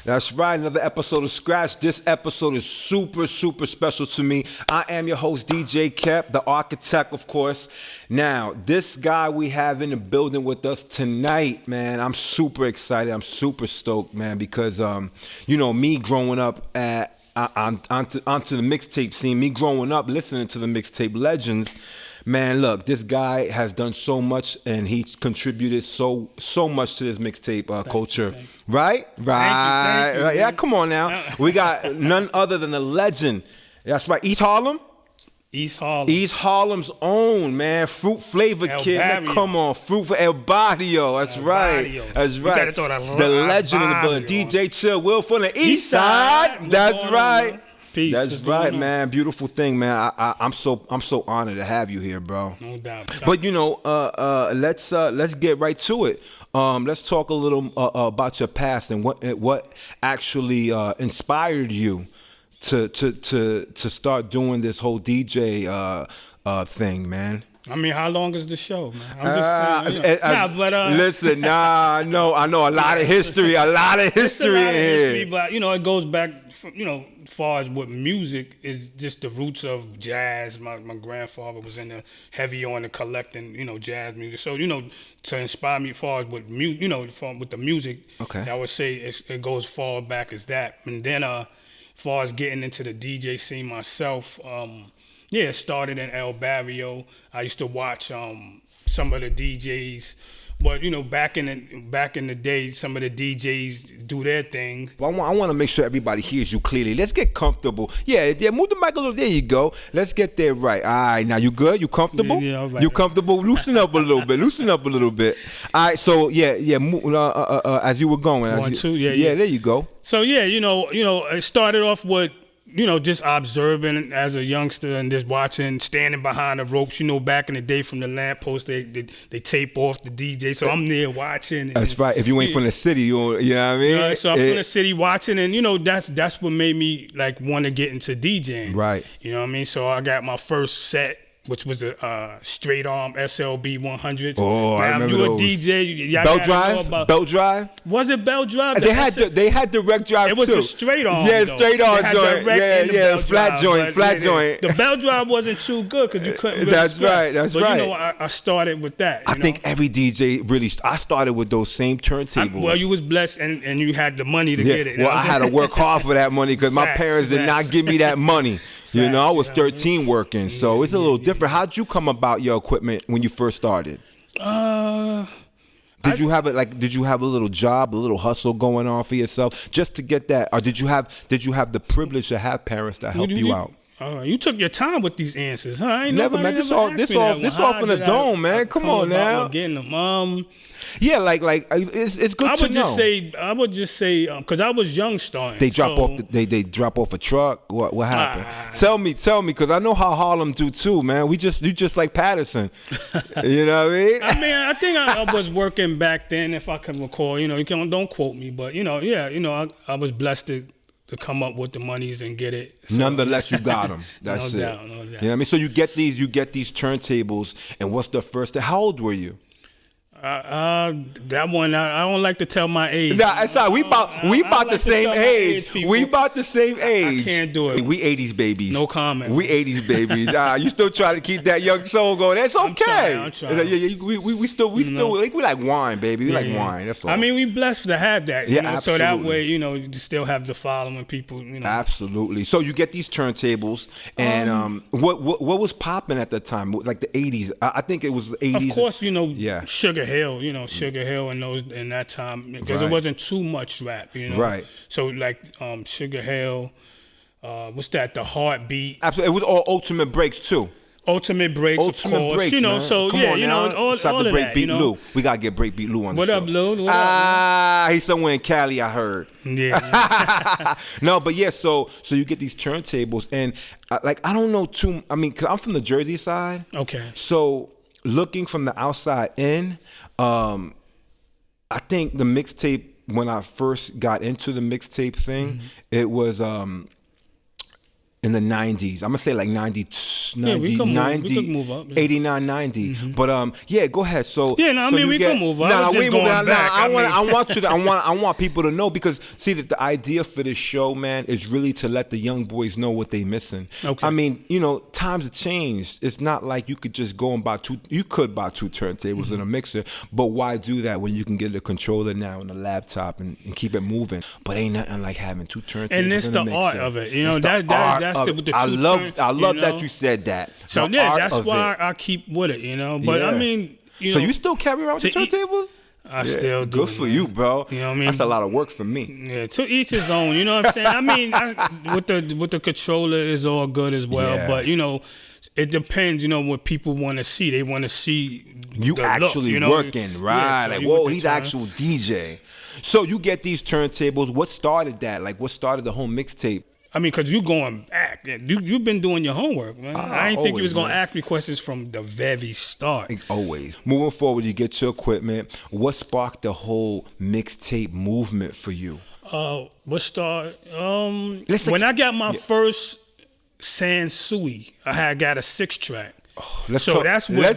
That's right, another episode of Scratch. This episode is super, super special to me. I am your host, DJ Kep, the architect, of course. Now, this guy we have in the building with us tonight, man, I'm super excited. I'm super stoked, man, because, me growing up onto the mixtape scene, me growing up listening to the Mixtape Legends, man, look, this guy has done so much, and he's contributed so much to this mixtape culture. Right? Right. Thank you, yeah, come on now. We got none other than the legend. That's right. East Harlem? East Harlem. East Harlem's own, man. Fruit Flavor Kid. Man, come on. Fruit for El Barrio. That's right. That's right. You gotta throw the legend in the building. DJ ChillWill from the East Side. That's right. Peace. That's right, man. Beautiful thing, man. I'm so honored to have you here, bro. No doubt. But let's get right to it. Let's talk a little about your past and what actually inspired you to start doing this whole DJ thing, man. I mean, how long is the show, man? I'm just saying. Listen, I know a lot of history, in here. But it goes back, as far as what music is, just the roots of jazz. My grandfather was heavy on the collecting, jazz music. So, to inspire me as far as with with the music, okay, I would say it goes far back as that. And then, as far as getting into the DJ scene myself, it started in El Barrio. I used to watch some of the DJs, but back in the day, some of the DJs do their thing. Well, I want to make sure everybody hears you clearly. Let's get comfortable. Yeah, move the mic a little. There you go. Let's get there right. All right, now you good? You comfortable? Yeah, all right. You comfortable? Loosen up a little bit. All right, so as you were going. One, two, yeah. There you go. So it started off with just observing as a youngster and just watching, standing behind the ropes. Back in the day from the lamppost, they tape off the DJ. So I'm there watching. That's right. If you ain't from the city, you know what I mean? So I'm from the city watching, and that's what made me want to get into DJing. Right. You know what I mean? So I got my first set, which was a straight arm SLB 100s. Oh, I remember those. You a DJ. Belt drive? Was it belt drive? They had direct drive too. It was the straight arm. Yeah, straight arm joint. Yeah, flat joint. The belt drive wasn't too good because you couldn't really That's right. I started with that. I think every DJ really, I started with those same turntables. You was blessed and you had the money to get it. Well, I had to work hard for that money because my parents did not give me that money. I was 13 working, so it's a little different. How'd you come about your equipment when you first started? Did you have a little job, a little hustle going on for yourself just to get that, or did you have the privilege to have parents that help you out? You took your time with these answers, huh? Never, man. This all from the dome, man. Come on now. Getting them. Yeah, it's good to know. I would just say, because I was young starting. They drop off a truck. What happened? Tell me, because I know how Harlem do too, man. You just like Patterson. You know what I mean? I think I was working back then, if I can recall. Don't quote me, but I was blessed to come up with the monies and get it. So. Nonetheless, you got them. That's no it. Doubt. You know what I mean? So you get these turntables, and what's the first? How old were you? That one, I don't like to tell my age. Nah, it's all right. We about the same age. We about the same age. I can't do it. We 80s babies. No comment. We 80s babies. You still try to keep that young soul going. That's okay. I'm trying. We still we like wine, baby. We like wine. That's all. We blessed to have that. Absolutely. So that way, you still have the following people. Absolutely. So you get these turntables, and what was popping at the time? Like the 80s. I think it was the 80s. Of course, Sugar Hill, Sugar Hill in that time, because it wasn't too much rap, Right. So Sugar Hill, what's that? The Heartbeat. Absolutely. It was all Ultimate Breaks too. Ultimate Breaks, of course. Breaks, man. So come on now. all Shout out to of that. Breakbeat Lou. We gotta get Breakbeat Lou on the show. What up, Lou? What up? He's somewhere in Cali, I heard. Yeah. No, but yeah. So you get these turntables, and I don't know too. Because I'm from the Jersey side. Okay. So looking from the outside in, I think the mixtape, when I first got into the mixtape thing, it was in in the 90s. I'm gonna say like 90, we could move up. 89, 90. But yeah, go ahead. So yeah, no, I mean we can move up. No, we going back. I want people to know, because see that the idea for this show, man, is really to let the young boys know what they missing. Okay. I mean, you know, times have changed. It's not like you could just go and buy two. You could buy two turntables and a mixer, but why do that when you can get a controller now and a laptop and keep it moving? But ain't nothing like having two turntables. And it's the art of it, you know. That's with the I love you know? that you said that. So yeah, that's why I keep with it, you know. But I mean, you know, so you still carry around the turntables? I still do. Good for you, bro. You know what I mean? That's a lot of work for me. Yeah, to each his own. You know what I'm saying? I mean, with the controller is all good as well, but you know, it depends. You know what people want to see. They want to see you actually look, you know? working, right? Yeah, so like, whoa, he's actual DJ. So you get these turntables. What started that? Like, what started the whole mixtape? I mean, because you going back. You've been doing your homework, man. I didn't think you was going to ask me questions from the very start. Always. Moving forward, you get your equipment. What sparked the whole mixtape movement for you? What started? When I got my first Sansui, I had got a 6-track. That's when we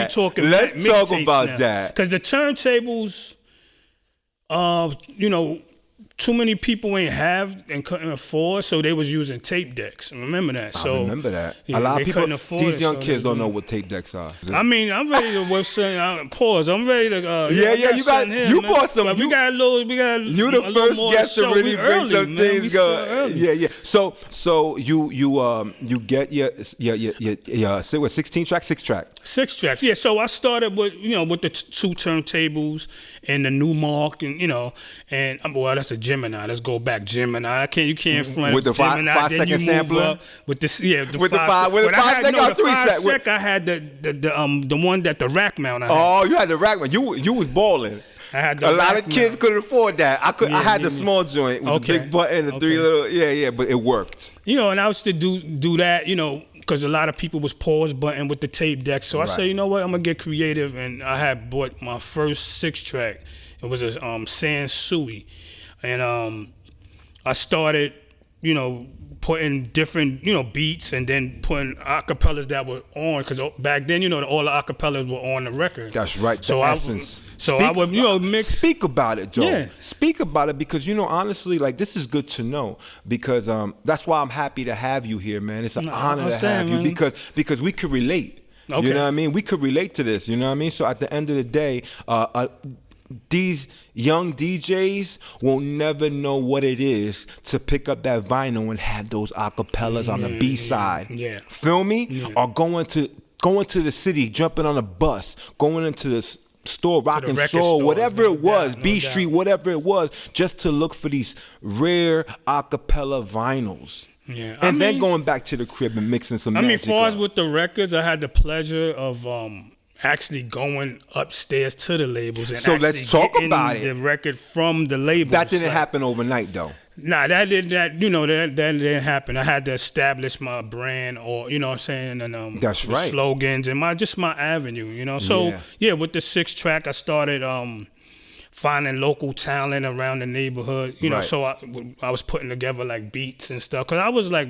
talking. Let's talk about that. Because the turntables, you know, too many people ain't have and couldn't afford, so they was using tape decks. Remember that? I remember that. Yeah, a lot of people, these young kids don't know what tape decks are. I mean, I'm ready to pause. I'm ready to. You bought some. But we got a little. You the first guest to really bring some things going. Yeah. So you get your 16 track, 6 track. 6 tracks. Yeah. So I started with the 2 turntables and the Newmark and that's a Gemini. Let's go back, Gemini. You can't front with the Gemini. 5 then second you sampler. Up with the 5 second or 3 sec. I had the one that the rack mount. Oh, you had the rack mount. You was balling. I had a lot of kids couldn't afford that. I had the small joint with the big button, the 3 little. But it worked. And I used to do that. Because a lot of people was pause button with the tape deck. So I said, you know what, I'm going to get creative. And I had bought my first 6-track. It was a Sansui. And I started, putting different, beats and then putting acapellas that were on. Because back then, all the acapellas were on the record. That's right, the essence. I would, mix. Speak about it, Joe. Yeah. Speak about it because, honestly, like, this is good to know because that's why I'm happy to have you here, man. It's an honor to have you because we could relate. Okay. You know what I mean? We could relate to this, you know what I mean? So at the end of the day, these young DJs will never know what it is to pick up that vinyl and have those acapellas on the B side. Yeah. Feel me? Yeah. Or going to the city, jumping on a bus, going into the store, Rock and Soul, whatever it was, B Street, whatever it was, just to look for these rare acapella vinyls. Yeah. And then going back to the crib and mixing some magic. As far as with the records, I had the pleasure of actually going upstairs to the labels and so let's talk about the record from the labels. That didn't happen overnight, though. Nah, that didn't happen. I had to establish my brand, or what I'm saying, and that's right, slogans and my avenue, So with the 6-track, I started finding local talent around the neighborhood, right. So I was putting together like beats and stuff because I was like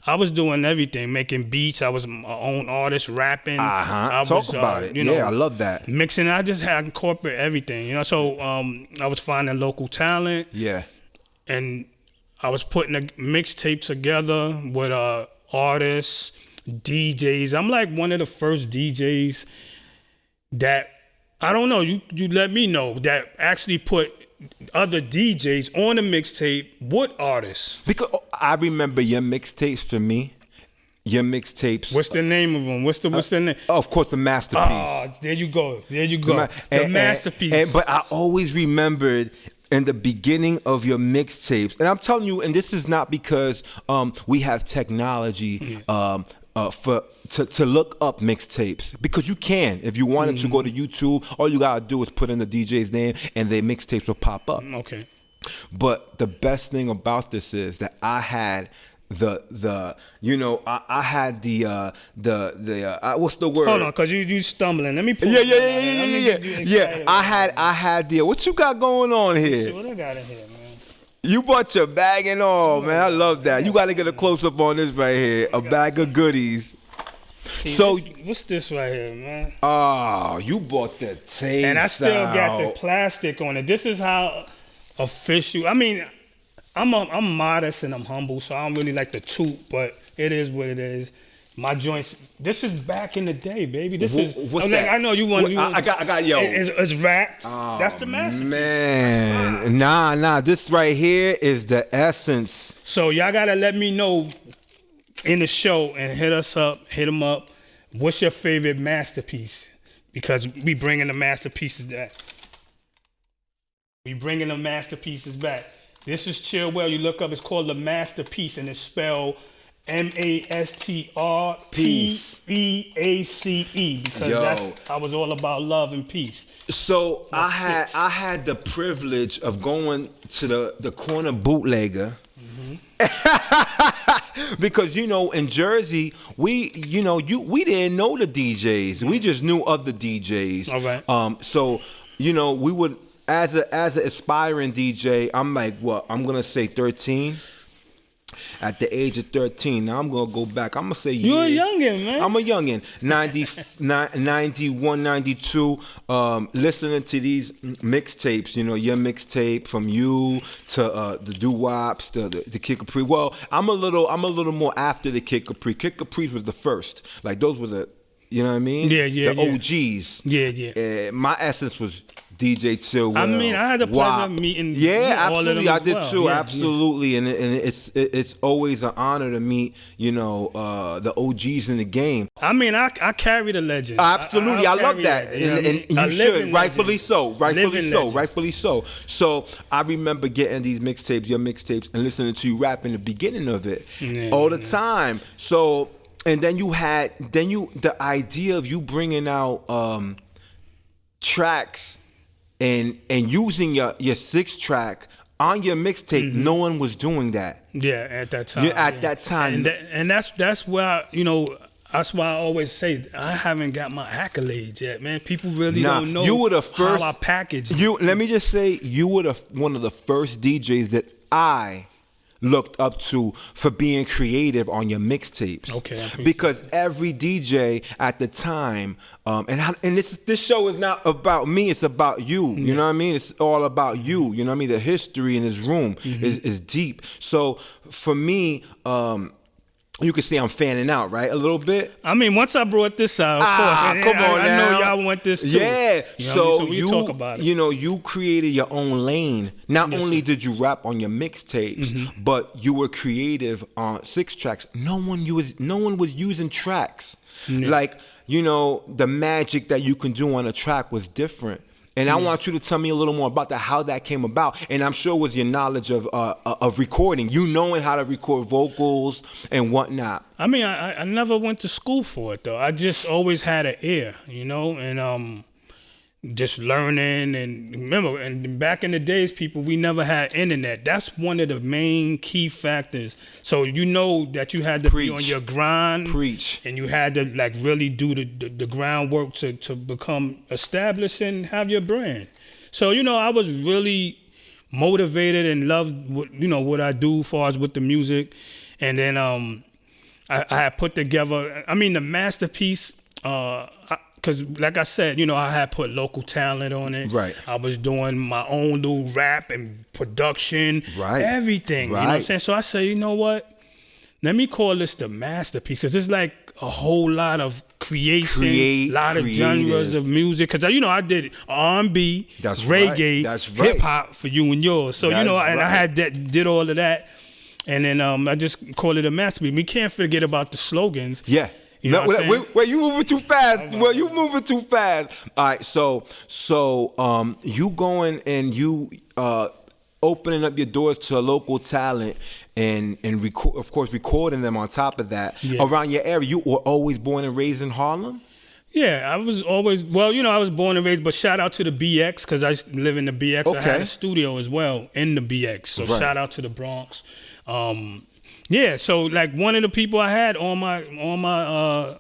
I was doing everything, making beats. I was my own artist, rapping. Talk about it. I love that. Mixing. I just had incorporate everything, So I was finding local talent. Yeah. And I was putting a mixtape together with artists, DJs. I'm like one of the first DJs that, I don't know, you let me know, that actually put other DJs on the mixtape with artists. Because I remember your mixtapes for me. Your mixtapes. What's the name of them? What's the name? Of course, the Masterpiece. Oh, there you go. The Masterpiece. But I always remembered in the beginning of your mixtapes, and I'm telling you, and this is not because we have technology to look up mixtapes, because you can. If you wanted to go to YouTube, all you gotta do is put in the DJ's name and their mixtapes will pop up. Okay. But the best thing about this is that I had I had the what's the word? Hold on, cause you stumbling. Let me pull Yeah. I had the what you got going on here? What I got in here, man? You bought your bag and all, man. I love that. You got to get a close up on this right here. A bag of goodies. See, So what's this right here, man? Oh, you bought the tape. And I still got the plastic on it. This is how official. I mean, I'm modest and I'm humble, so I don't really like to toot, but it is what it is. My joints. This is back in the day, baby. This is. What's that? I know you want. I got yo. It's wrapped. That's the masterpiece. Man, nah. This right here is the essence. So y'all gotta let me know in the show and hit them up. What's your favorite masterpiece? Because we bringing the masterpieces back. This is ChillWill. You look up. It's called The Masterpiece, and it's spelled MASTRPEACE. Because I was all about love and peace. So I had the privilege of going to the corner bootlegger. Because in Jersey we didn't know the DJs. We just knew other DJs. All right. So we would as an aspiring DJ, I'm like, what? I'm gonna say 13. At the age of 13, now I'm gonna go back. I'm gonna say you're a youngin', man. I'm a youngin'. 91, 92. Listening to these mixtapes, your mixtape from you to the doo-wops, the Kid Capri. Well, I'm a little more after the Kid Capri. Kid Capri was the first. Like those were the, you know what I mean? Yeah. The OGs. Yeah. My essence was DJ ChillWill. I mean, I had the pleasure of meeting. Absolutely, all of them I did well. too. Yeah, absolutely, and it's always an honor to meet the OGs in the game. I mean, I carry the legend. Absolutely, I love that, and you should. Rightfully so. So I remember getting these mixtapes, your mixtapes, and listening to you rap in the beginning of it all the time. So, and then the idea of you bringing out tracks. And using your 6-track on your mixtape, no one was doing that. Yeah, at that time. That time, and that's why that's why I always say I haven't got my accolades yet, man. People really don't know. You were the first. How I packaged. Let me just say, you were one of the first DJs that I looked up to for being creative on your mixtapes. Okay, because every DJ at the time, and this show is not about me, it's about you. You know what I mean? It's all about you. You know what I mean? The history in this room is deep. So for me, you can see I'm fanning out, right? A little bit. I mean, once I brought this out, of course. Come on I now. know y'all want this too. Yeah. So we talk about it. You created your own lane. Not only did you rap on your mixtapes, but you were creative on 6 tracks. No one was using tracks. Like, the magic that you can do on a track was different. And I want you to tell me a little more about how that came about. And I'm sure it was your knowledge of recording, knowing how to record vocals and whatnot. I mean, I never went to school for it, though. I just always had an ear, and just learning. And remember, and back in the days, we never had internet. That's one of the main key factors. So that you had to be on your grind. Preach. And you had to really do the groundwork to become established and have your brand. So, I was really motivated and loved what I do as far as with the music. And then I had put together, the masterpiece, because like I said, I had put local talent on it. Right. I was doing my own little rap and production. Right. Everything. Right. You know what I'm saying? So I said, you know what? Let me call this the masterpiece. Because it's like a whole lot of creation, a lot of genres of music. Because, I did R&B, reggae, hip-hop for you and yours. So, and I had did all of that. And then I just call it a masterpiece. We can't forget about the slogans. Yeah. You know what I'm saying? Wait, you moving too fast. Well, you moving too fast. All right, so you going and you opening up your doors to local talent and of course recording them on top of that around your area. You were always born and raised in Harlem? Yeah, I was always, I was born and raised, but shout out to the BX because I live in the BX. Okay. I had a studio as well in the BX, so shout out to the Bronx. Yeah, so like one of the people I had on my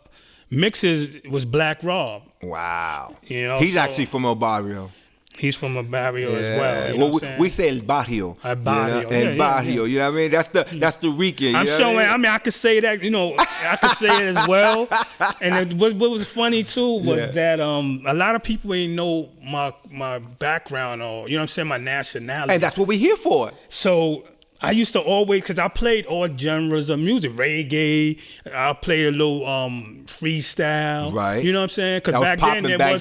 mixes was Black Rob. Wow. He's actually from El Barrio. He's from a barrio as well. You know what I'm saying? We say el barrio. El barrio. El barrio. You know what I mean? That's the Rican. I'm showing. I mean, I could say that. You know, I could say it as well. And what was funny too was that a lot of people ain't know my background or, you know what I'm saying, my nationality. And that's what we're here for. So I used to always, because I played all genres of music, reggae. I played a little freestyle. Right. You know what I'm saying? Because back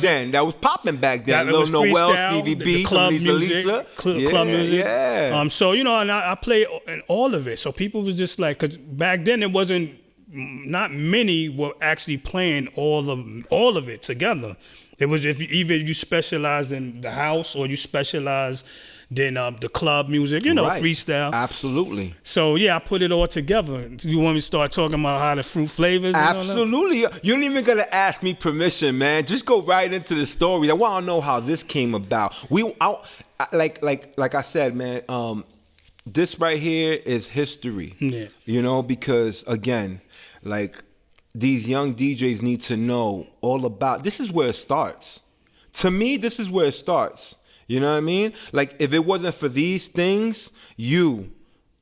then, that was popping back then. Lil Noel, Stevie B, the club Lisa music, Lisa. club music. Yeah. So, you know, and I played in all of it. So people was just like, because back then it wasn't, not many were actually playing all of it together. It was if either you specialized in the house or you specialized in the club music, you know, right. Freestyle. Absolutely. So yeah, I put it all together. You want me to start talking about how the fruit flavors? Absolutely. You ain't even gonna ask me permission, man. Just go right into the story. I want to know how this came about. Like I said, man. This right here is history. Yeah. You know, because again, like, these young DJs need to know all about, this is where it starts. To me, this is where it starts. You know what I mean? Like, if it wasn't for these things, you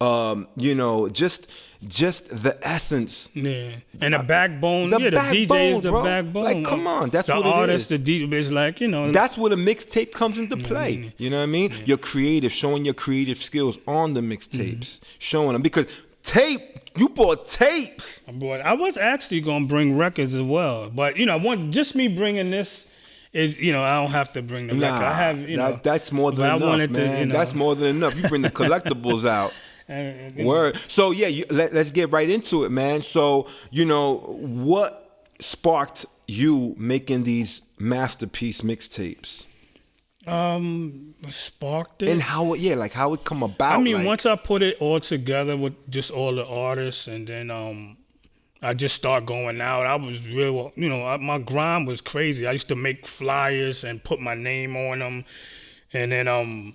know, just the essence. Yeah. And the backbone. The DJ is the bro. backbone. Like, come on, that's the what artist, it is. The DJ is like, you know. That's where the mixtape comes into play. You know what I mean? Yeah. You're creative, showing your creative skills on the mixtapes, showing them. Because you bought tapes. I was actually gonna bring records as well, but you know, just me bringing this is, you know, I don't have to bring the record. I have, you know, that's more than enough, man. To, you know, that's more than enough. You bring the collectibles out. Word. So yeah, let's get right into it, man. So, you know, what sparked you making these masterpiece mixtapes? Sparked it, and how it come about. I mean, once I put it all together with just all the artists, and then I just start going out. I was real, you know, my grind was crazy. I used to make flyers and put my name on them, and then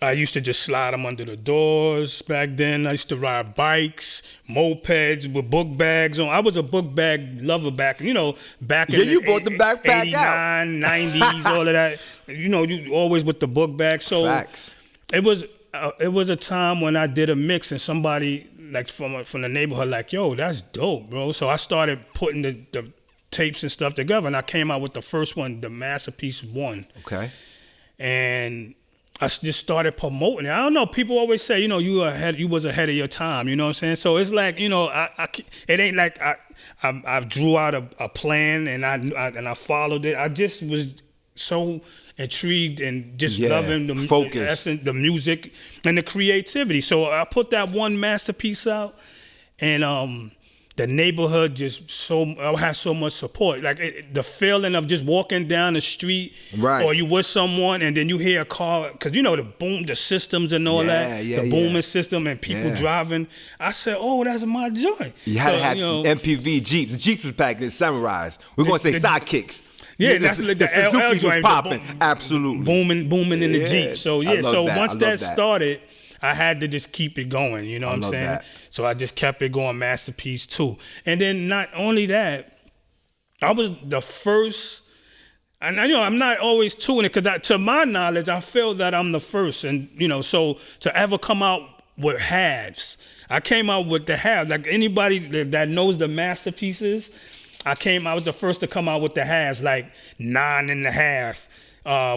I used to just slide them under the doors back then. I used to ride bikes, mopeds with book bags on. I was a book bag lover back, you know, back in you brought the backpack 89, out. 90s, all of that. You know, you always with the book bag. So facts. It was a time when I did a mix and somebody like from the neighborhood like, yo, that's dope, bro. So I started putting the tapes and stuff together, and I came out with the first one, the Masterpiece 1. Okay. And I just started promoting it. I don't know. People always say, you know, you was ahead of your time. You know what I'm saying? So it's like, you know, it ain't like I drew out a plan and I followed it. I just was so intrigued and just loving the music and the creativity. So I put that one masterpiece out, and the neighborhood I had so much support. Like the feeling of just walking down the street, right, or you with someone and then you hear a car, because you know the systems and all the booming system and people driving. I said, oh, that's my joint. You had to have MPV Jeeps. The Jeeps was back in Samurais. We're going to say sidekicks. Yeah, that's like the LL joint. Popping. Absolutely. Booming in the Jeep. So so that. once that started, I had to just keep it going, you know what I'm saying? That. So I just kept it going, Masterpiece 2. And then not only that, I was the first, and you know, I'm not always tuning it, because to my knowledge, I feel that I'm the first. And, you know, so to ever come out with halves, I came out with the halves. Like anybody that knows the masterpieces, I was the first to come out with the halves, like 9.5.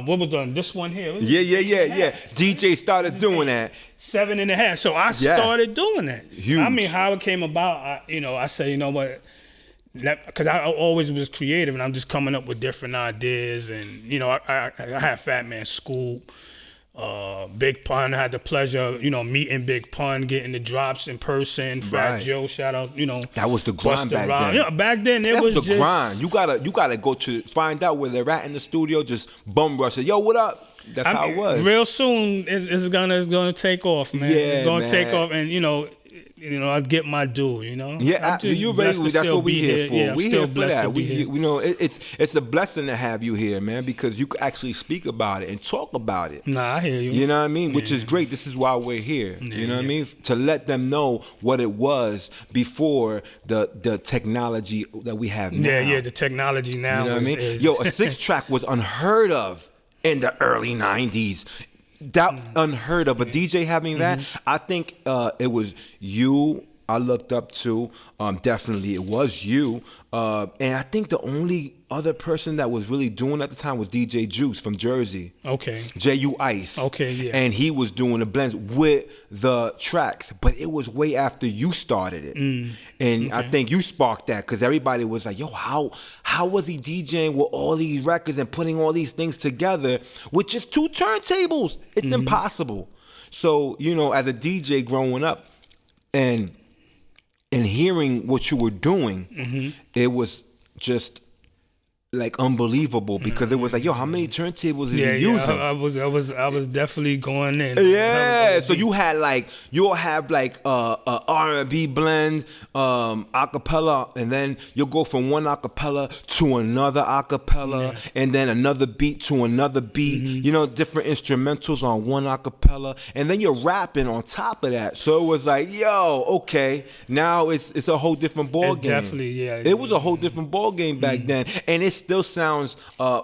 What was this one here? Yeah. DJ started doing that. 7.5. So I started doing that. Huge. I mean, how it came about, I say, you know what? Because I always was creative, and I'm just coming up with different ideas. And, you know, I had Fat Man Scoop. Big Pun, I had the pleasure, you know, meeting Big Pun, getting the drops in person. Fat Joe, shout out, you know. That was the grind back then. Yeah, back then it was the grind. You gotta go to find out where they're at in the studio. Just bum rush it. Yo, what up? That's how it was. Real soon, it's gonna take off, man. Yeah, it's gonna take off, and you know, I'd get my due, you know. Yeah, you're ready. That's what we're here for. Yeah, we're here for that. You know, it's a blessing to have you here, man, because you can actually speak about it and talk about it. Nah, I hear you. You know what I mean? Which is great. This is why we're here. You know what I mean? To let them know what it was before the technology that we have now. Yeah, the technology now. You know what I mean? Yo, a 6-track was unheard of. in the early 90s. That unheard of. A DJ having that, I think it was you I looked up to. Definitely it was you. And I think the only other person that was really doing at the time was DJ Juice from Jersey. Okay. J.U. Ice. Okay, yeah. And he was doing the blends with the tracks. But it was way after you started it. And I think you sparked that because everybody was like, yo, how was he DJing with all these records and putting all these things together with just 2 turntables? It's impossible. So, you know, as a DJ growing up and hearing what you were doing, it was just like unbelievable because it was like, yo, how many turntables is he using? I was definitely going in. Yeah, so you'll have like a R&B blend, acapella, and then you'll go from one acapella to another acapella, and then another beat to another beat. You know, different instrumentals on one acapella, and then you're rapping on top of that. So it was like, yo, okay, now it's a whole different ball game. Definitely, yeah. It was a whole different ball game back then, and it still sounds I'm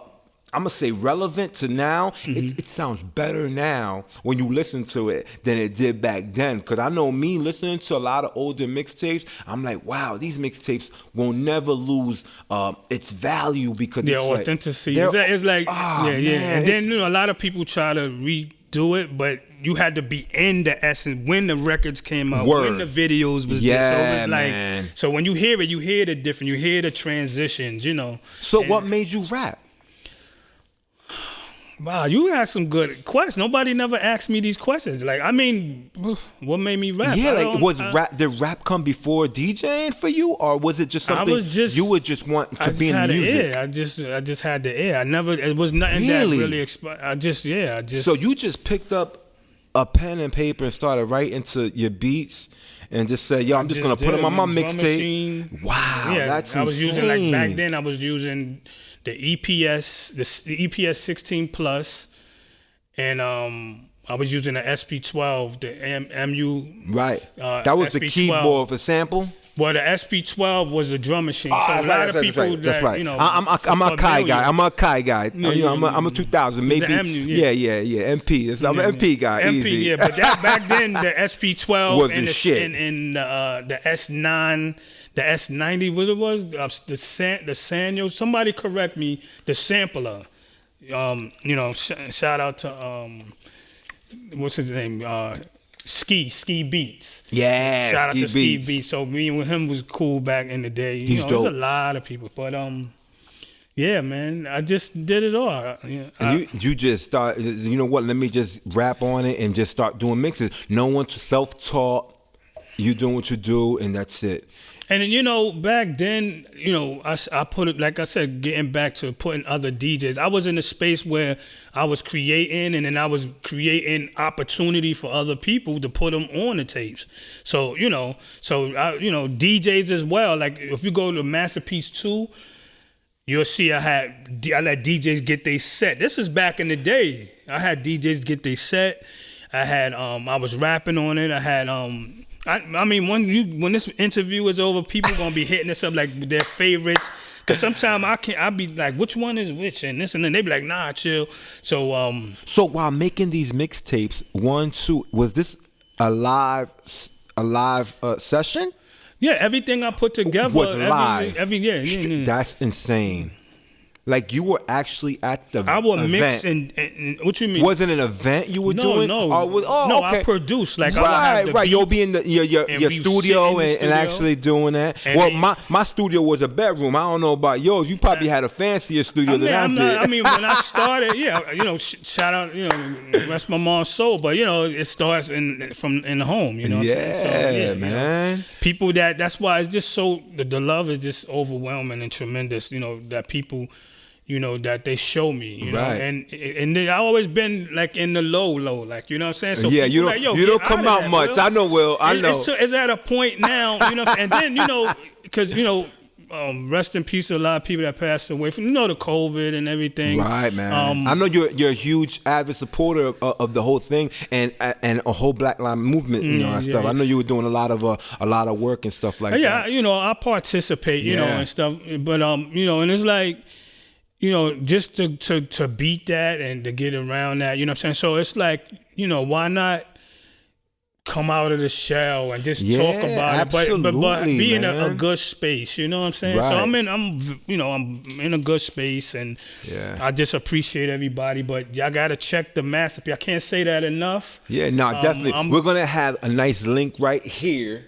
gonna say relevant to now. It sounds better now when you listen to it than it did back then. Cause I know me listening to a lot of older mixtapes, I'm like, wow, these mixtapes will never lose its value because their it's authenticity. Like, it's like man, and then you know a lot of people try to redo it, but you had to be in the essence when the records came out, when the videos was there. So it was like, man. So when you hear it different. You hear the transitions, you know. So what made you rap? Wow, you asked some good questions. Nobody never asked me these questions. Like, I mean, what made me rap? Yeah, did rap come before DJing for you, or was it just something you would just want to be in music? I just had the air. It was nothing that really. I just. So you just picked up a pen and paper and started writing to your beats and just said, yo, I'm just gonna put them on my mixtape. Wow, yeah, that's I was insane. using, like, back then I was using the EPS, the EPS 16 Plus, and I was using the SP12, the MU. Right. That was the SP12. keyboard for sample. Well, the SP12 was a drum machine. So a lot of people that's right. You know, I'm a Kai guy. I'm a Kai guy. I'm a 2000 maybe. The MU, yeah. MP. I'm an MP guy. MP, easy. yeah. But back then the SP12 was and the shit. And the S9, the S90, what it was, the Sanyo. Somebody correct me. The sampler. You know, shout out to what's his name? Ski Beats. Yeah, shout out to Ski Beats. So me and him was cool back in the day. He's dope. There's a lot of people, but yeah, man, I just did it all. You just start. You know what? Let me just rap on it and just start doing mixes. No one's self-taught. You doing what you do, and that's it. And then, you know, back then, you know, I put it, like I said, getting back to putting other DJs. I was in a space where I was creating, and then I was creating opportunity for other people to put them on the tapes. So, you know, DJs as well. Like, if you go to Masterpiece 2, you'll see I let DJs get their set. This is back in the day. I had DJs get their set. I had, I was rapping on it. I had, I mean, when this interview is over, people gonna be hitting us up like their favorites. Cause sometimes I'll be like, which one is which, and this and then they be like, nah, chill. So So while making these mixtapes, 1, 2, was this a live session? Yeah, everything I put together was live. Yeah. That's insane. Like you were actually at the I will event. mix and what you mean? Was it an event you were doing? No, okay. I produced. Like I would have You'll be in your studio and actually doing that. And well, my studio was a bedroom. I don't know about yours. You probably had a fancier studio than I did. I mean, when I started, yeah, you know, shout out, you know, rest my mom's soul, but you know, it starts in the home. You know, what I'm saying? So, yeah, man. You know, people that's why it's just so the love is just overwhelming and tremendous. You know, that people. You know, that they show me, you know, and I always been like in the low, like, you know what I'm saying? So yeah, you don't come out much. Will. I know, Will. I know. It's at a point now, you know, and then, you know, because, you know, rest in peace to a lot of people that passed away from, you know, the COVID and everything. Right, man. I know you're a huge avid supporter of the whole thing and a whole Black Lives Movement, you know, and stuff. Yeah. I know you were doing a lot of work and stuff like that. Yeah, you know, I participate, you know, and stuff, but you know, and it's like. you know, just to beat that and to get around that, you know what I'm saying? So it's like, you know, why not come out of the shell and just talk about it, but be in a good space, you know what I'm saying? Right. So I'm in a good space, and I just appreciate everybody, but y'all gotta check the masterpiece. I can't say that enough. Yeah, no, definitely. We're gonna have a nice link right here.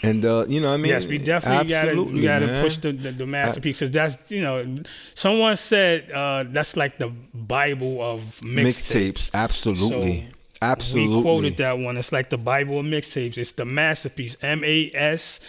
And you know what I mean? Yes, we definitely gotta push the masterpiece, because that's, you know, someone said that's like the Bible of mixtapes. Absolutely. So absolutely. We quoted that one. It's like the Bible of mixtapes. It's the masterpiece. MASTERPEACE.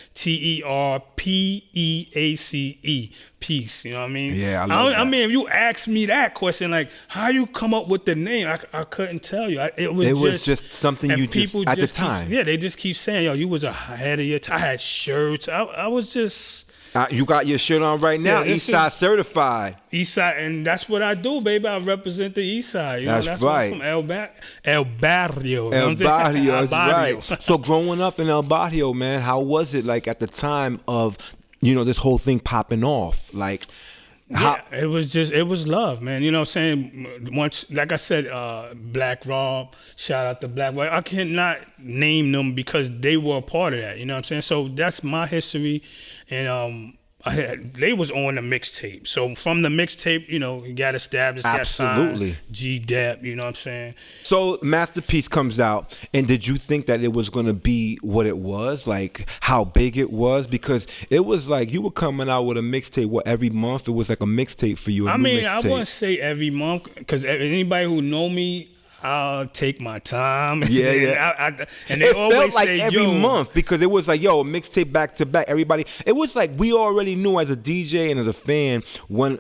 Peace. You know what I mean? Yeah, I mean, if you ask me that question, like, how you come up with the name, I couldn't tell you. It was just something you just at the time. They just keep saying, yo, you was ahead of your time. I had shirts. I was just. You got your shirt on right now. Eastside certified. Eastside, and that's what I do, baby. I represent the Eastside. You know, that's right. I'm from El Barrio. El Barrio, that's right. So growing up in El Barrio, man, how was it like at the time of, you know, this whole thing popping off? Like, it was love, man. You know what I'm saying? Once, like I said, Black Rob, shout out to Black Rob. I cannot name them because they were a part of that. You know what I'm saying? So that's my history, and they was on the mixtape. So from the mixtape, you know, you got established, got signed, G-Dep, you know what I'm saying? So Masterpiece comes out, and did you think that it was going to be what it was? Like, how big it was? Because it was like you were coming out with a mixtape, every month? It was like a mixtape for you, I wouldn't say every month, because anybody who know me, I'll take my time. Yeah. And they always felt like say, every month, because it was like, yo, a mixtape back to back. Everybody, it was like we already knew as a DJ and as a fan when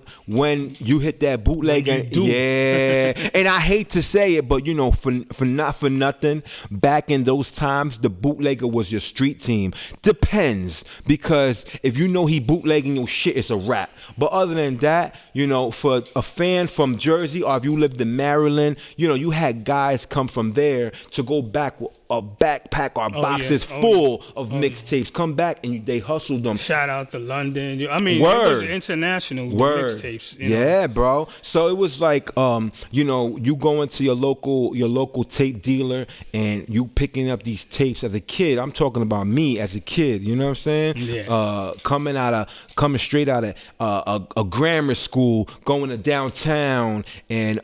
you hit that bootleg. And I hate to say it, but you know, for not for nothing, back in those times, the bootlegger was your street team. Depends, because if you know he bootlegging your shit, it's a wrap. But other than that, you know, for a fan from Jersey, or if you lived in Maryland, you know, you had guys come from there to go back with a backpack or boxes full of mixtapes. Come back and they hustled them. Shout out to London. I mean, it was international, the mixtapes. You know? Yeah, bro. So it was like, you know, you go into your local tape dealer and you picking up these tapes as a kid. I'm talking about me as a kid. You know what I'm saying? Yeah. Coming straight out of a grammar school, going to downtown and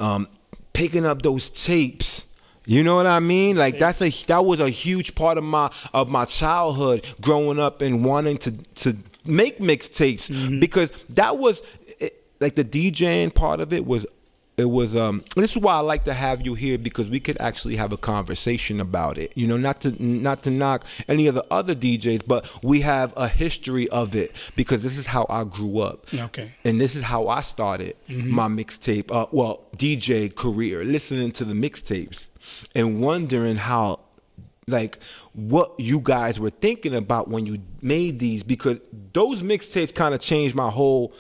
picking up those tapes. You know what I mean? Like that was a huge part of my childhood, growing up and wanting to make mixtapes, because that was like the DJing part of it was. This is why I like to have you here, because we could actually have a conversation about it. You know, not to knock any of the other DJs, but we have a history of it, because this is how I grew up. Okay. And this is how I started my mixtape, DJ career, listening to the mixtapes and wondering how, like, what you guys were thinking about when you made these, because those mixtapes kind of changed my whole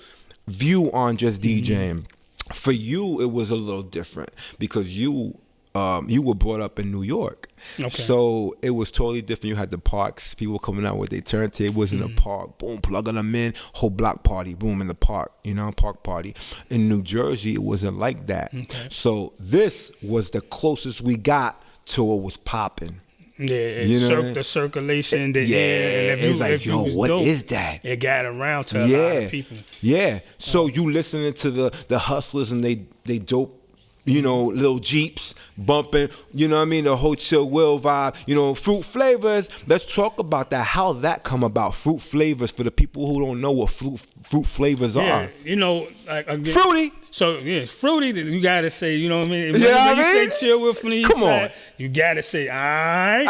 view on just DJing. For you, it was a little different, because you were brought up in New York. Okay. So it was totally different. You had the parks, people coming out with their turntables in the park, boom, plugging them in, whole block party, boom, in the park, you know, park party. In New Jersey, it wasn't like that. Okay. So this was the closest we got to what was popping. Yeah, you know the circulation, the air. And it's like, yo, what is that? It got around to a lot of people. Yeah. So you listening to the hustlers and they dope, you know, little Jeeps bumping, you know what I mean? The whole ChillWill vibe, you know, Fruit Flavors. Let's talk about that. How that come about? Fruit Flavors, for the people who don't know what fruit flavors are. You know, like, again, fruity. So fruity. You gotta say, you know what I mean. When you say ChillWill from the East Side, you gotta say, alright.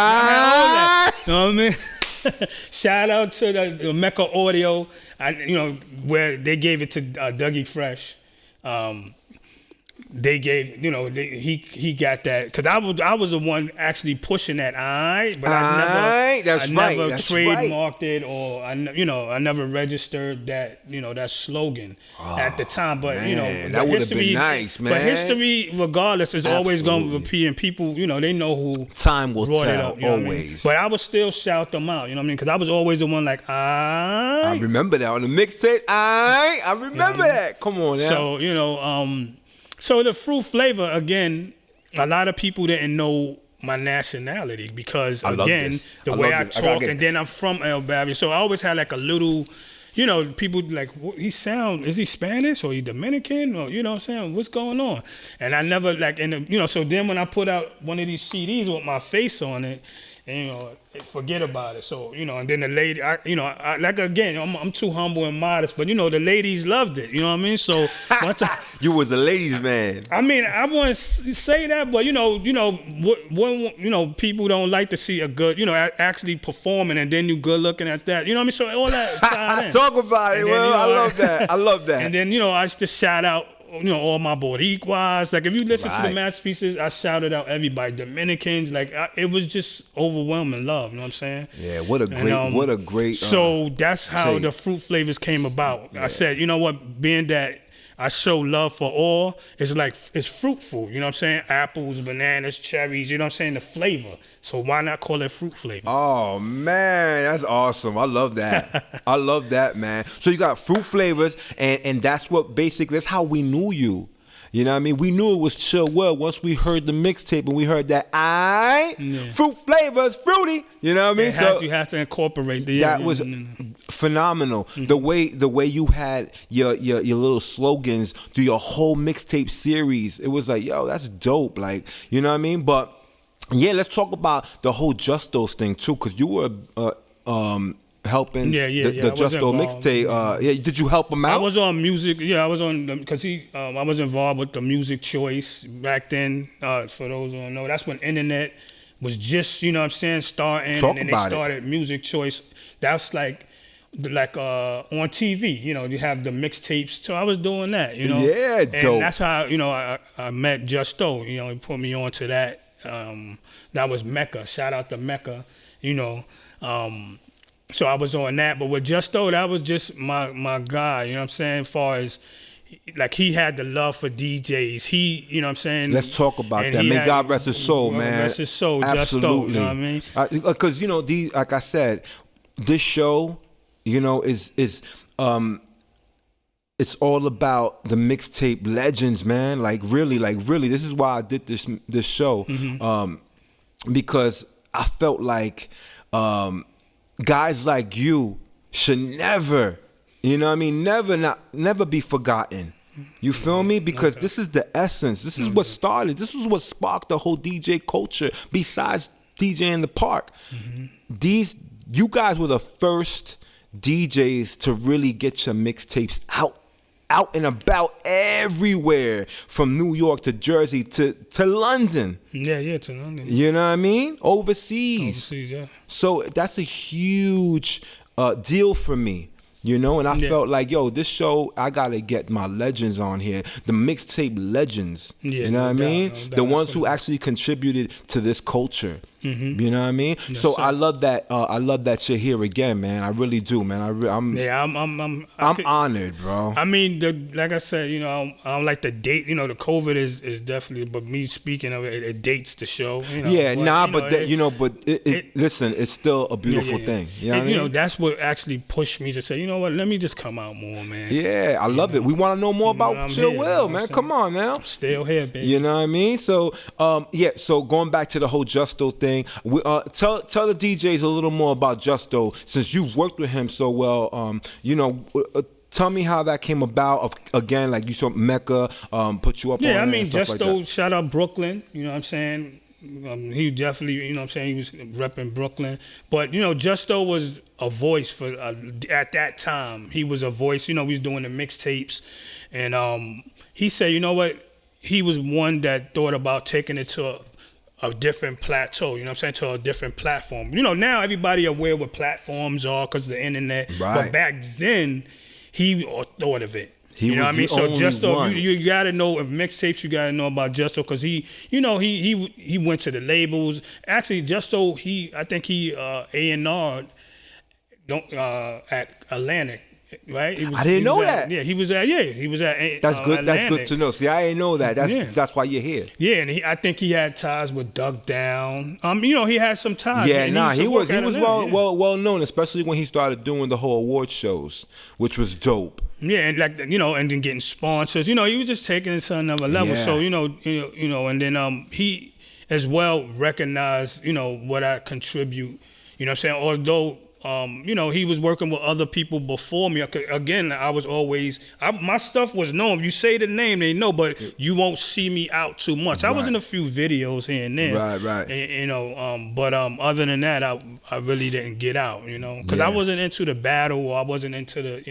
You know what I mean. Shout out to the Mecca Audio. You know, where they gave it to Dougie Fresh. they gave, he got that, because I was the one actually pushing that, but I never trademarked it, or I never registered that, that slogan at the time. But man, that would have been nice, man. But history, regardless, is always going to repeat, and people, they know who time will brought tell. it up, Always. But I would still shout them out, you know what I mean? Because I was always the one like, I remember that on the mixtape. I remember that. Come on, now. So so the fruit flavor, again, a lot of people didn't know my nationality, because again, the way I talk, and then I'm from El Barrio, so I always had like a little, people like, is he Spanish or he Dominican, or what I'm saying, what's going on? And I never like, so then when I put out one of these CDs with my face on it, and, forget about it. So, and then the lady, like, again, I'm too humble and modest, but, the ladies loved it. You know what I mean? So once you was the ladies' man. I mean, I wouldn't say that, but, when people don't like to see a good, actually performing, and then you good looking at that. You know what I mean? So all that tied in. Talk about it. Well, I love that. I love that. And then, I used to shout out, all my Boricuas. Like, if you listen to the masterpieces, I shouted out everybody. Dominicans, like, it was just overwhelming love. You know what I'm saying? Yeah, what a great. So that's how the fruit flavors came about. Yeah. I said, you know what, being that I show love for all, it's fruitful. You know what I'm saying? Apples, bananas, cherries. You know what I'm saying? The flavor. So why not call it fruit flavor? Oh man, that's awesome. I love that. I love that, man. So you got fruit flavors, and that's what basically, that's how we knew you. You know what I mean? We knew it was ChillWill once we heard the mixtape, and we heard that fruit flavors, fruity. You know what I mean? You have to incorporate the. That was phenomenal. Mm-hmm. The way you had your little slogans through your whole mixtape series. It was like, yo, that's dope. Like, you know what I mean? But yeah, let's talk about the whole Justos thing too, because you were helping the Justo mixtape. Did you help him out? I was on music. Yeah, I was on, because I was involved with the Music Choice back then. For those who don't know, that's when internet was just, you know what I'm saying, starting. And then they started Music Choice. That's like on TV, you have the mixtapes. So I was doing that, Yeah, dope. And that's how, I met Justo. He put me on to that. That was Mecca. Shout out to Mecca, So I was on that, but with Justo, that was just my guy, you know what I'm saying? As far as, like, he had the love for DJs. He, you know what I'm saying? Let's talk about that. May God rest his soul, man. Rest his soul, absolutely. Justo, you know what I mean? Because, like I said, this show, is it's all about the mixtape legends, man. Like really, this is why I did this show. Mm-hmm. Because I felt like guys like you should never, never be forgotten. You feel me? Because this is the essence. This is what started. This is what sparked the whole DJ culture, besides DJ in the park. Mm-hmm. You guys were the first DJs to really get your mixtapes out and about everywhere, from New York to Jersey to London. Yeah, to London. You know what I mean? Overseas, yeah. So that's a huge deal for me. And I felt like, yo, this show, I gotta get my legends on here, the mixtape legends. Yeah, you know what I mean? The ones who actually contributed to this culture. Mm-hmm. You know what I mean? Yes, so sir. I love that. I love that you're here again, man. I really do, man. I'm honored, bro. I mean, like I said, I don't like the date. The COVID is definitely. But me speaking of it, it dates the show. Listen, it's still a beautiful thing. You know what I mean? That's what actually pushed me to say, you know what? Let me just come out more, man. Yeah, I love it. We want to know more about ChillWill, man. Come on now. I'm still here, baby. You know what I mean? So, So going back to the whole Justo thing. Tell the DJs a little more about Justo, since you've worked with him so well. Tell me how that came about. Again, like you saw Mecca put you up on. Yeah, I mean, Justo, like shout out Brooklyn. You know what I'm saying? He definitely, you know what I'm saying, he was repping Brooklyn. But, Justo was a voice for, at that time, he was a voice. We was doing the mixtapes. And he said, you know what? He was one that thought about taking it to a different plateau, to a different platform. Now everybody aware what platforms are because of the internet. Right. But back then, he thought of it. You know what I mean? So Justo, you gotta know of mixtapes. You gotta know about Justo because he went to the labels. Actually, Justo, I think he A&R at Atlantic. Right? I didn't know that. Yeah, he was at. That's good. Atlantic. That's good to know. See, I didn't know that. That's why you're here. Yeah, and I think he had ties with Duck Down. He had some ties. Yeah, he was well known, especially when he started doing the whole award shows, which was dope. Yeah, and and then getting sponsors. He was just taking it to another level. Yeah. So and then he as well recognized what I contribute. You know what I'm saying? Although. He was working with other people before me. Again, I was always my stuff was known. You say the name, they know, but you won't see me out too much. I was in a few videos here and there, right. And, but other than that, I really didn't get out, because I wasn't into the battle, or I wasn't into the,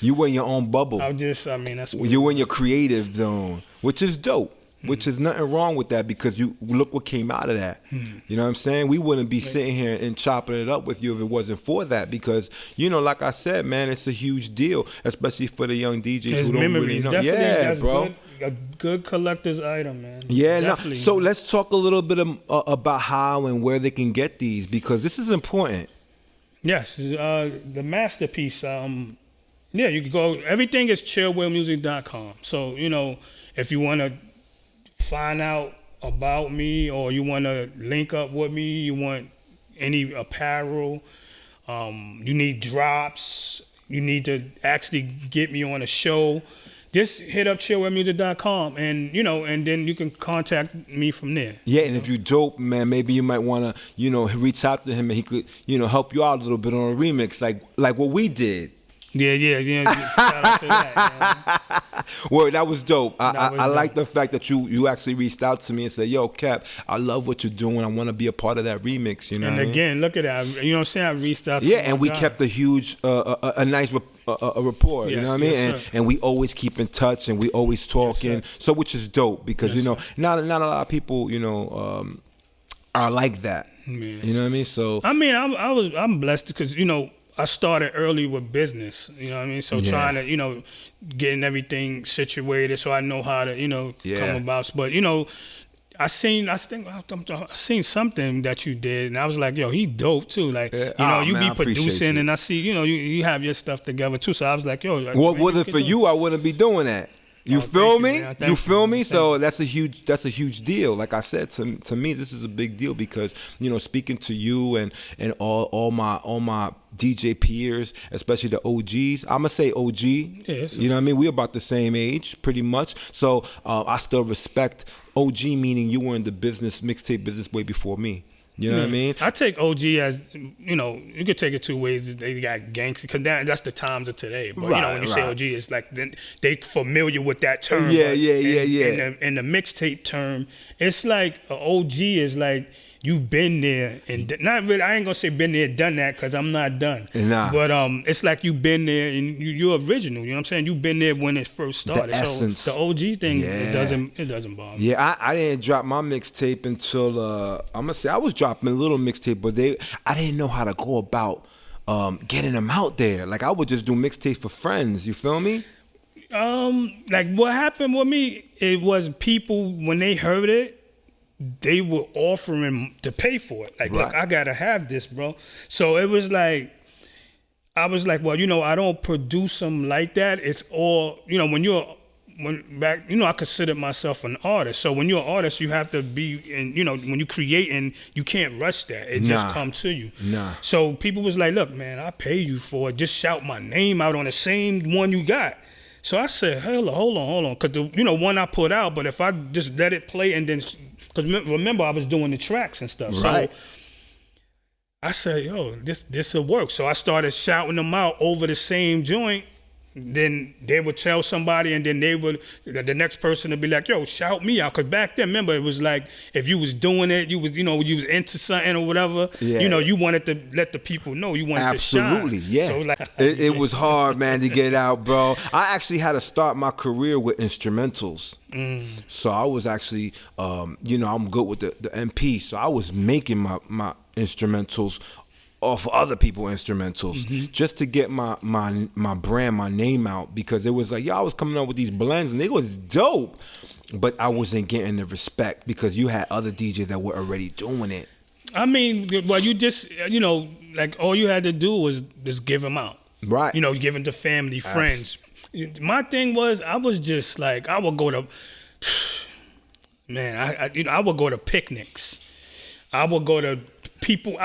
You were in your own bubble. that's you were in your creative zone, which is dope. Which is nothing wrong with that because you look what came out of that. You know what I'm saying? We wouldn't be sitting here and chopping it up with you if it wasn't for that because, like I said, man, it's a huge deal, especially for the young DJs who don't really know. Yeah, bro. A good collector's item, man. Yeah, no. So let's talk a little bit about how and where they can get these because this is important. Yes, the masterpiece. You can go. Everything is ChillWillMusic.com. So, if you want to find out about me or you want to link up with me, you want any apparel, you need drops, you need to actually get me on a show, just hit up chillwillmusic.com and and then you can contact me from there. Yeah, and if you dope, man, maybe you might want to reach out to him and he could help you out a little bit on a remix like what we did. Yeah. Shout out to that. Well, that was dope. I like the fact that you actually reached out to me and said, "Yo, Cap, I love what you're doing. I want to be a part of that remix." And again, look at that. You know what I'm saying? I reached out to you. Yeah, and we kept a huge, a nice rapport. Yes, you know what I mean? Yes, and we always keep in touch and we always talking. Yes, so which is dope because not a lot of people are like that. Man. You know what I mean? So I'm blessed because I started early with business, you know what I mean? So trying to, getting everything situated so I know how to, come about. But, I seen something that you did, and I was like, yo, he dope too. Like, you be producing, and I see, you have your stuff together too. So I was like, yo. What was it for you? I wouldn't be doing that. You feel me? You feel me? So that's a huge deal. Like I said, to me, this is a big deal because speaking to you and all my DJ peers, especially the OGs. I'ma say OG. Yes. You know what I mean? We're about the same age, pretty much. So I still respect OG, meaning you were in the mixtape business way before me. You know what I mean? I take OG as, you could take it two ways. They got gangster, because that's the times of today. But, when you say OG, it's like they familiar with that term. Yeah. In the mixtape term, it's like OG is like, you been there and not really. I ain't gonna say been there, done that, because I'm not done. Nah. But it's like you been there and you're original. You know what I'm saying? You been there when it first started. The essence. So the OG thing, it doesn't bother me. Yeah, I didn't drop my mixtape until I'm gonna say I was dropping a little mixtape, but I didn't know how to go about getting them out there. Like I would just do mixtapes for friends. You feel me? Like what happened with me, it was people when they heard it, they were offering to pay for it. Like, look, I gotta have this, bro. So it was like, I was like, well, I don't produce them like that. It's all, I consider myself an artist. So when you're an artist, you have to be, and when you create, and you can't rush that. It just come to you. So people was like, look, man, I pay you for it. Just shout my name out on the same one you got. So I said, hold on, because the one I put out, but if I just let it play and then, because remember I was doing the tracks and stuff. Right. So I said, yo, this will work. So I started shouting them out over the same joint. Then they would tell somebody, and then the next person would be like, yo, shout me out. Because back then, remember, it was like, if you was doing it, you was into something or whatever, you wanted to let the people know. You wanted to shine. Absolutely, yeah. So like, it was hard, man, to get out, bro. I actually had to start my career with instrumentals. So I was actually, I'm good with the MP. So I was making my instrumentals off other people instrumentals just to get my brand, my name out, because it was like, yo, I was coming up with these blends and they was dope, but I wasn't getting the respect because you had other DJs that were already doing it. I mean, well, you just, like all you had to do was just give them out. Right. Give them to family, friends. My thing was, I was just like, I would go to, man, I would go to picnics. I would go to people.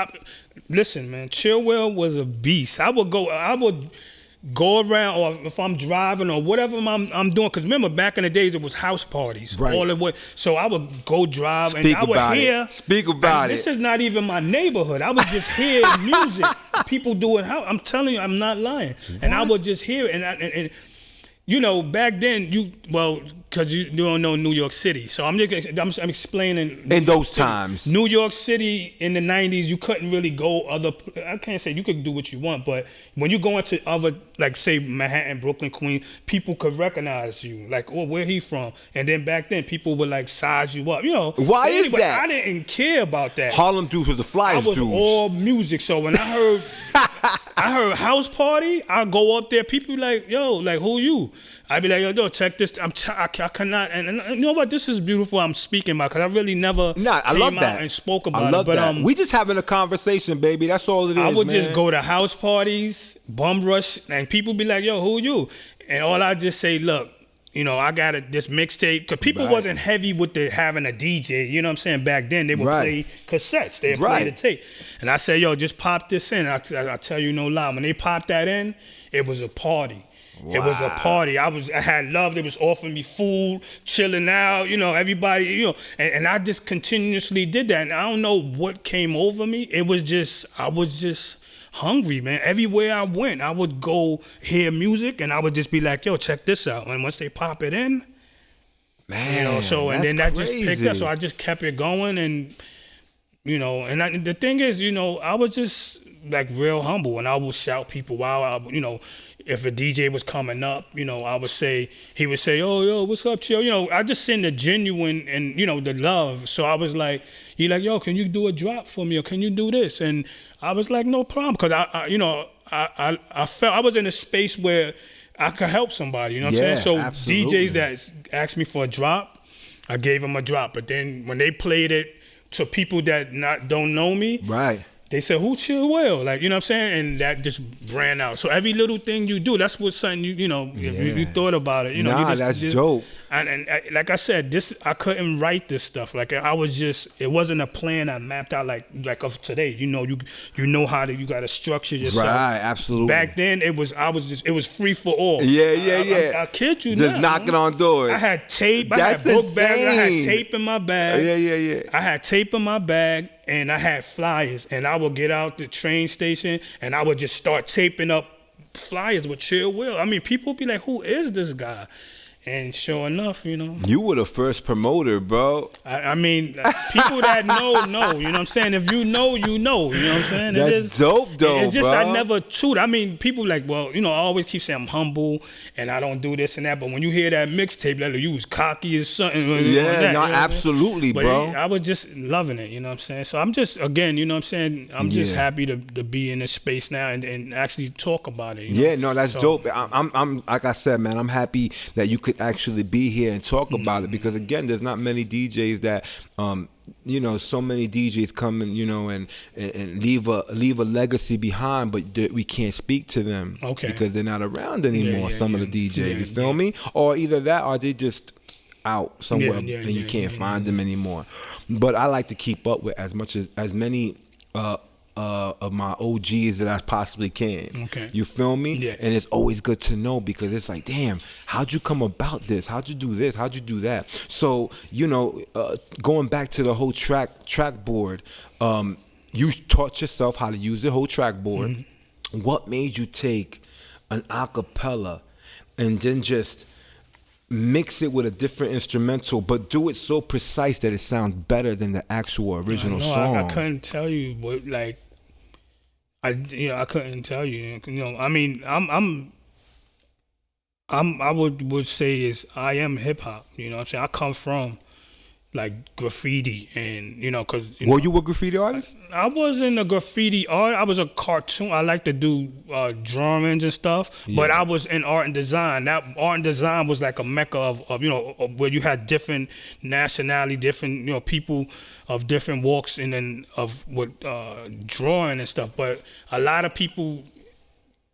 Listen, man, ChillWill was a beast. I would go around, or if I'm driving or whatever I'm doing. Because remember, back in the days, it was house parties. Right. All the way. So I would go drive and I would hear. Speak about it. This is not even my neighborhood. I would just hear music. People doing house. I'm telling you, I'm not lying. What? And I would just hear it. And back then, because you don't know New York City. So I'm explaining. In those times. New York City in the 90s, you couldn't really go I can't say you could do what you want, but when you go into other, like say Manhattan, Brooklyn, Queens, people could recognize you. Like, oh, where he from? And then back then, people would like size you up. Why is that? I didn't care about that. Harlem dudes was the flyest dudes. I was all music. So when I heard house party, I go up there. People be like, yo, like who you? I'd be like, yo, check this. I cannot. And you know what? This is beautiful. I'm speaking about because I really never came love out that. and spoke about I love it. That. We just having a conversation, baby. That's all it is. I would just go to house parties, bum rush, and people be like, yo, who you? And all I just say, look, I got this mixtape, because people wasn't heavy with having a DJ, you know what I'm saying? Back then, they would play cassettes, they would play the tape. And I said, yo, just pop this in. I tell you no lie, when they popped that in, it was a party. Wow. It was a party. I had love. They was offering me food, chilling out, everybody, and I just continuously did that. And I don't know what came over me. I was just hungry, man. Everywhere I went, I would go hear music and I would just be like, yo, check this out. And once they pop it in, man, and then that just picked up. So I just kept it going, and the thing is, I was just like real humble, and I would shout people out. If a DJ was coming up, I would say, he would say, oh, yo, what's up, Chill? I just send the genuine and, the love. So I was like, he like, yo, can you do a drop for me? Or can you do this? And I was like, no problem. Because I felt I was in a space where I could help somebody, you know what I'm saying? So absolutely. DJs that asked me for a drop, I gave them a drop. But then when they played it to people that don't know me, right, they said, who ChillWill? Like, you know what I'm saying? And that just ran out. So every little thing you do, that's what something you thought about it. That's dope. And like I said, I couldn't write this stuff. Like I was just, it wasn't a plan I mapped out like of today. You know how you got to structure yourself. Right, absolutely. Back then it was free for all. Yeah. I kid you just not. knocking on doors. I had tape. I had book bags. I had tape in my bag. Yeah. I had tape in my bag. And I had flyers, and I would get out the train station, and I would just start taping up flyers with ChillWill. I mean, people would be like, who is this guy? And sure enough, You were the first promoter, bro. I mean, people that know, you know what I'm saying? If you know, you know what I'm saying? That's dope, though, it's just, bro. I never toot. I mean, people like, well, I always keep saying I'm humble, and I don't do this and that, but when you hear that mixtape, like, you was cocky or something. Yeah, absolutely, but bro. I was just loving it, you know what I'm saying? So I'm just, again, you know what I'm saying? I'm just happy to be in this space now and actually talk about it. Yeah, no, that's dope. I'm like I said, man, I'm happy that you could actually be here and talk about it, because again, there's not many DJs that so many DJs come and and leave a legacy behind, but we can't speak to them because they're not around anymore. Some of the DJs, you feel me? Or either that, or they just out somewhere and you can't find them anymore. But I like to keep up with as many of my OGs that I possibly can. Okay. You feel me? Yeah. And it's always good to know, because it's like, damn, how'd you come about this? How'd you do this? How'd you do that? So, going back to the whole track board, you taught yourself how to use the whole track board. Mm-hmm. What made you take an acapella and then just mix it with a different instrumental, but do it so precise that it sounds better than the actual original song? I couldn't tell you what, like, I couldn't tell you. I mean, I would say I am hip hop. You know what I'm saying? I come from, like graffiti, and because Were you a graffiti artist? I wasn't a graffiti art. I was a cartoon. I like to do drawings and stuff, but I was in art and design. That art and design was like a mecca of where you had different nationality, different people of different walks, and then of what drawing and stuff. But a lot of people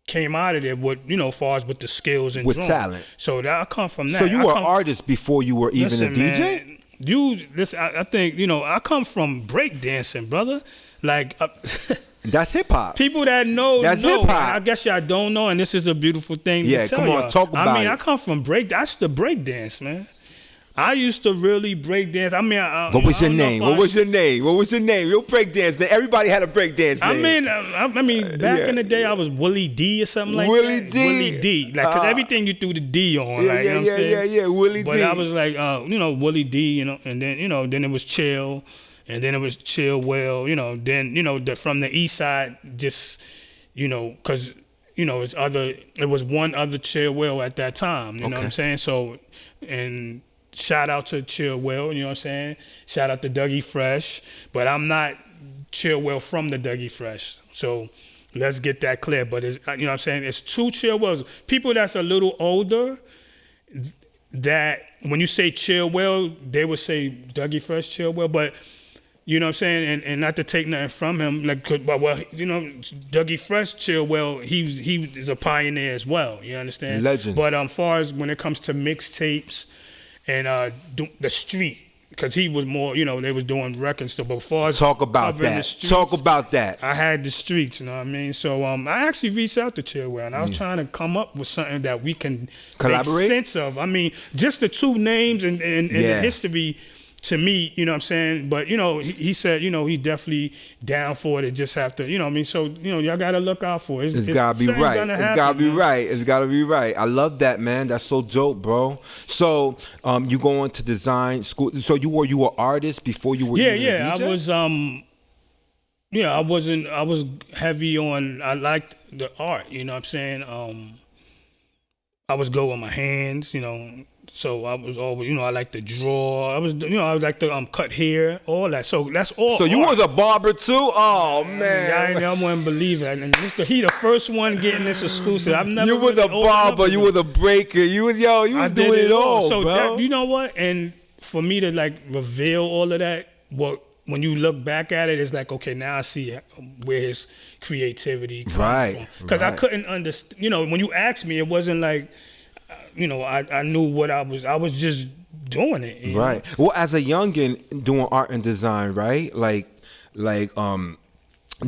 came out of there with, as far as with the skills and with drawing. talent. So that I come from that. So you were an artist before you were even a DJ? Man, I think, I come from breakdancing, brother. Like, that's hip hop. people that know, That's know. hip hop. I guess y'all don't know, and this is a beautiful thing Yeah, to tell come on, y'all. talk about it. I come from that's the breakdance, man. I used to really breakdance. I mean, What was your I don't know name? if What was your name? What was your name? Your breakdance. Everybody had a breakdance name. I mean, back in the day, I was Willie D or something like Willie that. D. Willie D. Like, cause everything you threw the D on, Yeah, like, you know what I'm saying? yeah, Willie But D. I was like, Willie D, and then, then it was Chill, and then it was ChillWill, then, from the East Side, just, cause, it was one other ChillWill at that time, you know what I'm saying? So, and shout out to ChillWill, you know what I'm saying? Shout out to Dougie Fresh, but I'm not ChillWill from the Dougie Fresh. So let's get that clear. But it's, you know what I'm saying? It's two ChillWills. People that's a little older, that when you say ChillWill, they would say Dougie Fresh ChillWill, but you know what I'm saying? And not to take nothing from him, Dougie Fresh ChillWill, he is a pioneer as well, you understand? Legend. But far as when it comes to mixtapes, and the street, because he was more, they was doing records stuff. But before Talk about that. I had the streets, you know what I mean? So I actually reached out to ChillWill, and I was trying to come up with something that we can collaborate, make sense of. I mean, just the two names and the history. To me, you know what I'm saying? But, he said, he definitely down for it. It just have to, you know what I mean? So, y'all got to look out for it. It's got to be right. It's got to be right. It's got to be right. I love that, man. That's so dope, bro. So, you going to design school. So, you were an artist before you were even a DJ? I was heavy on, I liked the art, you know what I'm saying? I was good with my hands, So I was always, I like to draw. I like to cut hair, all that. So that's all. So you was a barber too? Oh man, I wouldn't believe it. And he the first one getting this exclusive. I've never. You was a barber. You was a breaker. You was doing it all, so bro. You know what? And for me to like reveal all of that, when you look back at it, it's like, okay, now I see where his creativity comes from. Because I couldn't understand. When you asked me, it wasn't like. I knew what I was just doing it. Right. Well, as a youngin doing art and design, right?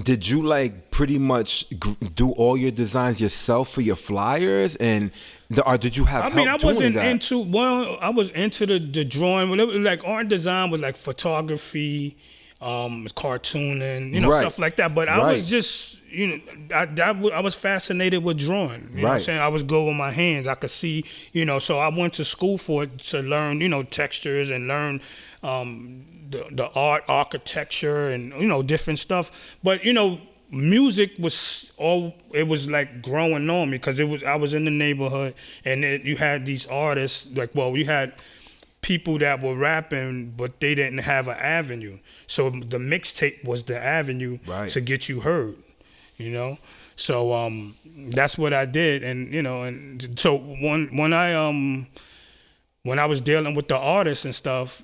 Did you pretty much do all your designs yourself for your flyers, or did you have help doing that? I was into the drawing. Like art and design was like photography, cartooning, stuff like that. But I was just. I was fascinated with drawing. You know what I'm saying? I was good with my hands. I could see, so I went to school for it to learn, textures and learn the art, architecture and, different stuff. But, music was like growing on me because I was in the neighborhood and you had these artists, you had people that were rapping, but they didn't have an avenue. So the mixtape was the avenue to get you heard. So that's what I did, and so when I was dealing with the artists and stuff,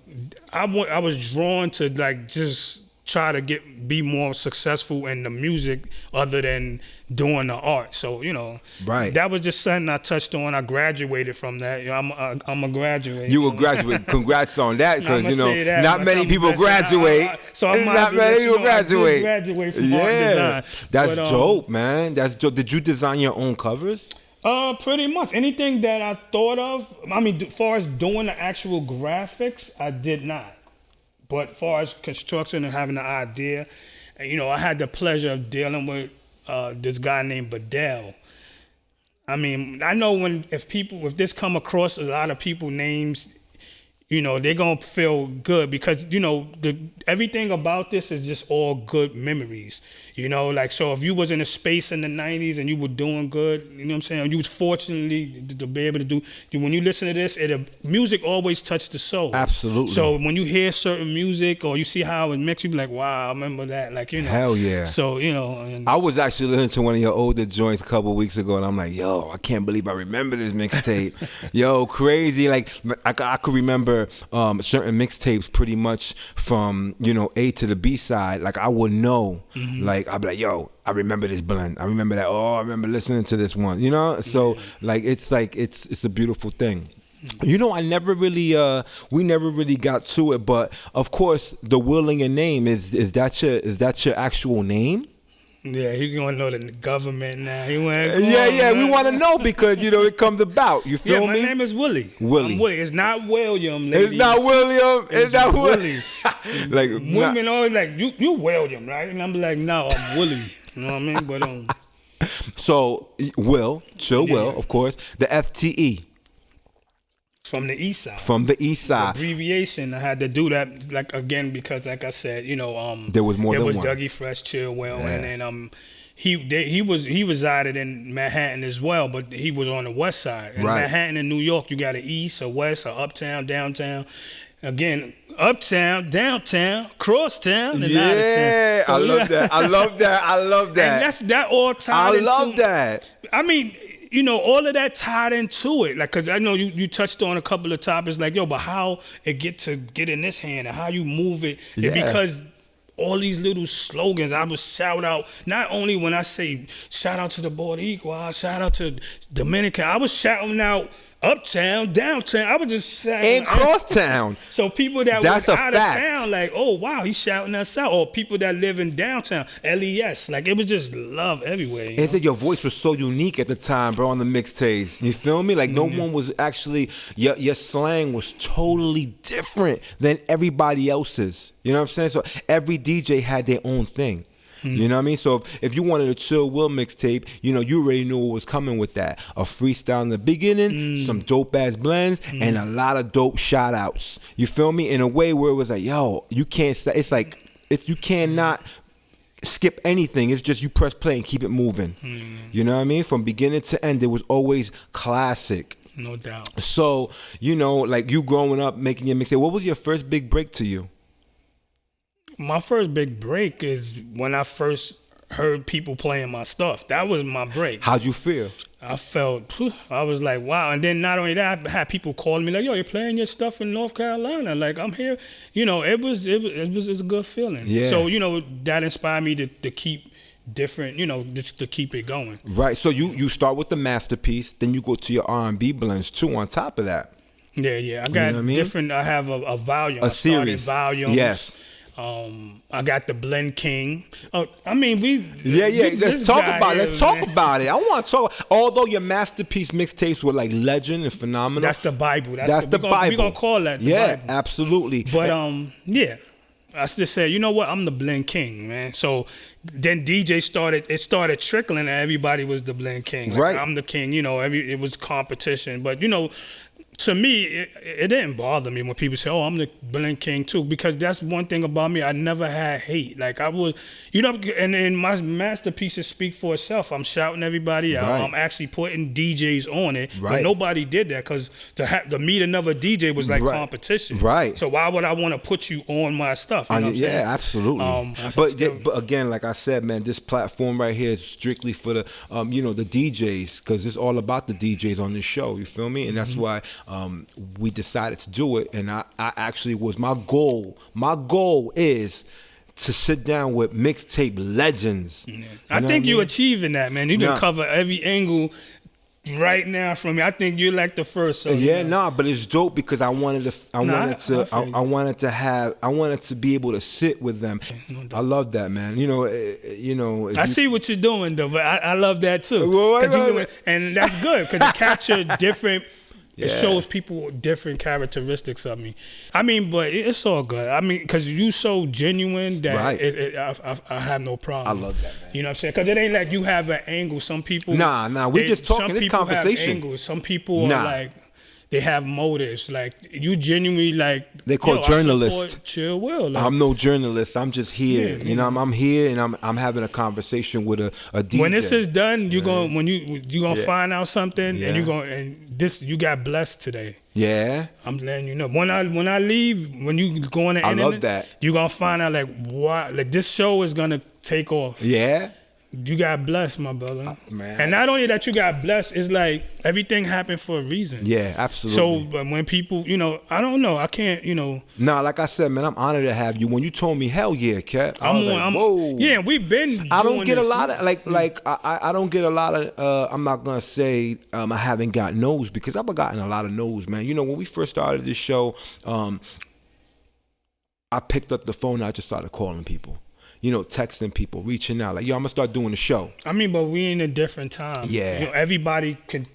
I was drawn to just try to be more successful in the music other than doing the art. So, that was just something I touched on. I graduated from that. I'm a graduate. You will graduate. Congrats on that, because, not many people graduate. So I'm not many people graduate. Graduate from art design. That's dope, man. That's dope. Did you design your own covers? Pretty much. Anything that I thought of, as far as doing the actual graphics, I did not. But as far as construction and having the idea, I had the pleasure of dealing with this guy named Bedell. I know if this come across a lot of people names, you know, they're gonna feel good because, you know, everything about this is just all good memories. You know, like, so if you was in a space in the 90s and you were doing good, you know what I'm saying, you was fortunately to be able to do, when you listen to this, music always touched the soul. Absolutely. So when you hear certain music or you see how it mixed, you be like, wow, I remember that. Like, you know. Hell yeah. So, you know. I was actually listening to one of your older joints a couple of weeks ago, and I'm like, yo, I can't believe I remember this mixtape. Yo, crazy. Like, I could remember certain mixtapes pretty much from, you know, A to the B side. Like, I would know. Like, I'd be like, yo, I remember this blend. I remember that. Oh, I remember listening to this one. You know? So, like, it's a beautiful thing. You know, we never really got to it, but of course, the Will in your name is that your actual name? Yeah, you gonna know the government now. We want to know because, you know, it comes about. You feel me? My name is Willie. Willie. I'm Willie. It's not William, ladies. It's not William. It's not Willie. Like, women always like, you William, right? And I'm like, no, I'm Willie. You know what I mean? But so Will, ChillWill, of course. The FTE. From the East Side. From the East Side. The abbreviation, I had to do that, like, again, because, like I said, you know, there was more than one. There was Dougie Fresh, ChillWill, and then he resided in Manhattan as well, but he was on the West Side. In Manhattan and New York, you got an East, a West, a Uptown, Downtown. Again, Uptown, Downtown, Crosstown, and out of town. So, I love that. I love that. And that all tied into. I love that. I mean, you know, all of that tied into it. Like, cause I know you touched on a couple of topics, like, yo, but how it get in this hand and how you move it. Yeah. And because all these little slogans, I would shout out, not only when I say shout out to the Boricua, shout out to Dominican, I was shouting out Uptown, Downtown. I was just saying. And Crosstown. So people that That's was out of fact. town, like, oh, wow, he's shouting us out. Or people that live in downtown, LES. Like, it was just love everywhere. It's that your voice was so unique at the time, bro, on the mixtapes. You feel me? Like, no one was actually, your slang was totally different than everybody else's. You know what I'm saying? So every DJ had their own thing. You know what I mean? So if you wanted a ChillWill mixtape, you know, you already knew what was coming with that. A freestyle in the beginning, some dope ass blends, and a lot of dope shout outs. You feel me? In a way where it was like, yo, you can't, it's like, you cannot skip anything. It's just you press play and keep it moving. You know what I mean? From beginning to end, it was always classic. No doubt. So, you know, like you growing up making your mixtape, what was your first big break to you? My first big break is when I first heard people playing my stuff. That was my break. How'd you feel? I felt, I was like, wow. And then not only that, I had people calling me like, yo, you're playing your stuff in North Carolina. Like, I'm here. You know, it was a good feeling. Yeah. So, you know, that inspired me to keep different, you know, just to keep it going. Right. So you start with the masterpiece, then you go to your R&B blends too on top of that. Yeah. I got different, I have a volume. A series. Volumes. Yes. I got the Blend King. I mean, Let's talk about it. I want to talk. Although your masterpiece mixtapes were like legend and phenomenal. That's the Bible. That's the Bible. We're gonna call that the Bible. Absolutely. But I just said, you know what? I'm the Blend King, man. So then DJ started trickling, and everybody was the Blend King. Like, right. I'm the king. You know, it was competition, but you know. To me, it didn't bother me when people say, "Oh, I'm the Blend King too," because that's one thing about me. I never had hate. Like I was, you know, and my masterpieces speak for itself. I'm shouting everybody out. Right. I'm actually putting DJs on it. Right. But nobody did that because to meet another DJ was like competition. Right. So why would I want to put you on my stuff? You know what I'm saying? Absolutely. But again, like I said, man, this platform right here is strictly for the you know, the DJs, because it's all about the DJs on this show. You feel me? And that's why. We decided to do it, and I actually was my goal. My goal is to sit down with mixtape legends. Yeah. I think you're achieving that, man. You done cover every angle right now from me. I think you're like the first. So, but it's dope because I wanted to be able to sit with them. I love that, man. You know. I see what you're doing though, but I love that too. And that's good because it captures different. It shows people different characteristics of me. I mean, but it's all good. I mean, because you so genuine that I have no problem. I love that, man. You know what I'm saying? Because it ain't like you have an angle. Some people... Nah, we just talking. It's conversation. Some people are like... they have motives. Like you genuinely like they call journalists. ChillWill. Like, I'm no journalist. I'm just here. Yeah, you know, I'm here and I'm having a conversation with a DJ. When this is done, you gonna find out something, and you got blessed today. Yeah, I'm letting you know. When I leave, when you go on the internet, love that. You gonna find out like why, like this show is gonna take off. Yeah. You got blessed, my brother. Man. And not only that you got blessed, it's like everything happened for a reason. Yeah, absolutely. So when people, I don't know, I can't, Nah, like I said, man, I'm honored to have you. When you told me, hell yeah, Cat. Whoa. Yeah, we've been. I don't get a lot of I don't get a lot of. I'm not gonna say I haven't got no's because I've gotten a lot of no's, man. When we first started this show, I picked up the phone. And I just started calling people. Texting people, reaching out, like, yo, I'm gonna start doing the show. I mean, but we in a different time. Yeah. Everybody can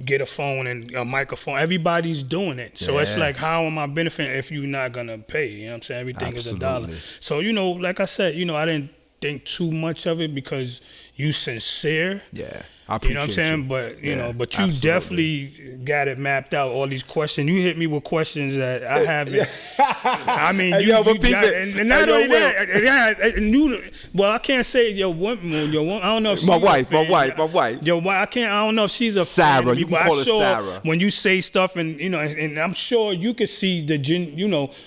get a phone and a microphone. Everybody's doing it. So it's like, how am I benefiting if you're not gonna pay? You know what I'm saying? Everything Absolutely. is $1. So, like I said, I didn't think too much of it because you sincere. Yeah. I appreciate you know what I'm saying? But but you absolutely. Definitely got it mapped out. All these questions, you hit me with questions that I haven't. I mean, you got, and not only that, well, I can't say your woman. I don't know if she's my wife. Your wife, I don't know if she's a Sarah. fan of You can call her Sarah. When you say stuff, and and I'm sure you could see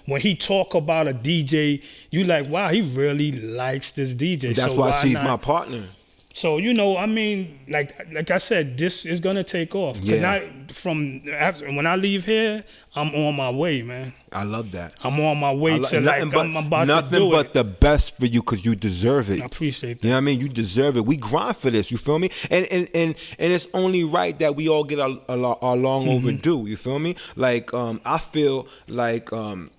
when he talk about a DJ, you like, wow, he really likes this DJ. That's why she's my partner. So I mean, like I said, this is gonna take off. Yeah. When I leave here, I'm on my way, man. I love that. I'm on my way to I'm about to do nothing but the best for you because you deserve it. I appreciate that. You know what I mean? You deserve it. We grind for this. You feel me? And it's only right that we all get our long overdue. You feel me? Like I feel like in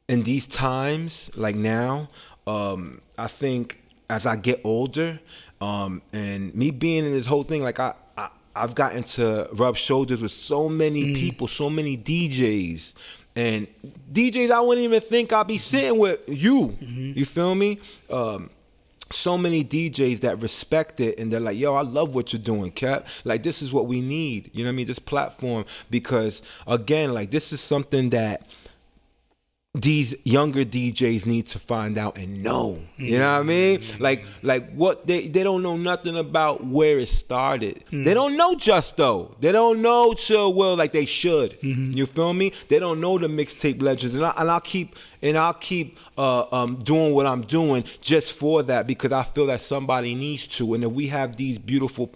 these times, like now, I think as I get older. And me being in this whole thing, like I've gotten to rub shoulders with so many people, so many DJs, and DJs I wouldn't even think I'd be sitting with you. You feel me? So many DJs that respect it, and they're like, yo, I love what you're doing, Cap. Like, this is what we need. You know what I mean? This platform, because again, like, this is something that these younger DJs need to find out and know. You know what I mean? Like what they don't know nothing about where it started. They don't know Justo. They don't know ChillWill like they should. You feel me? They don't know the Mixtape Legends, and I'll keep doing what I'm doing just for that, because I feel that somebody needs to. And if we have these beautiful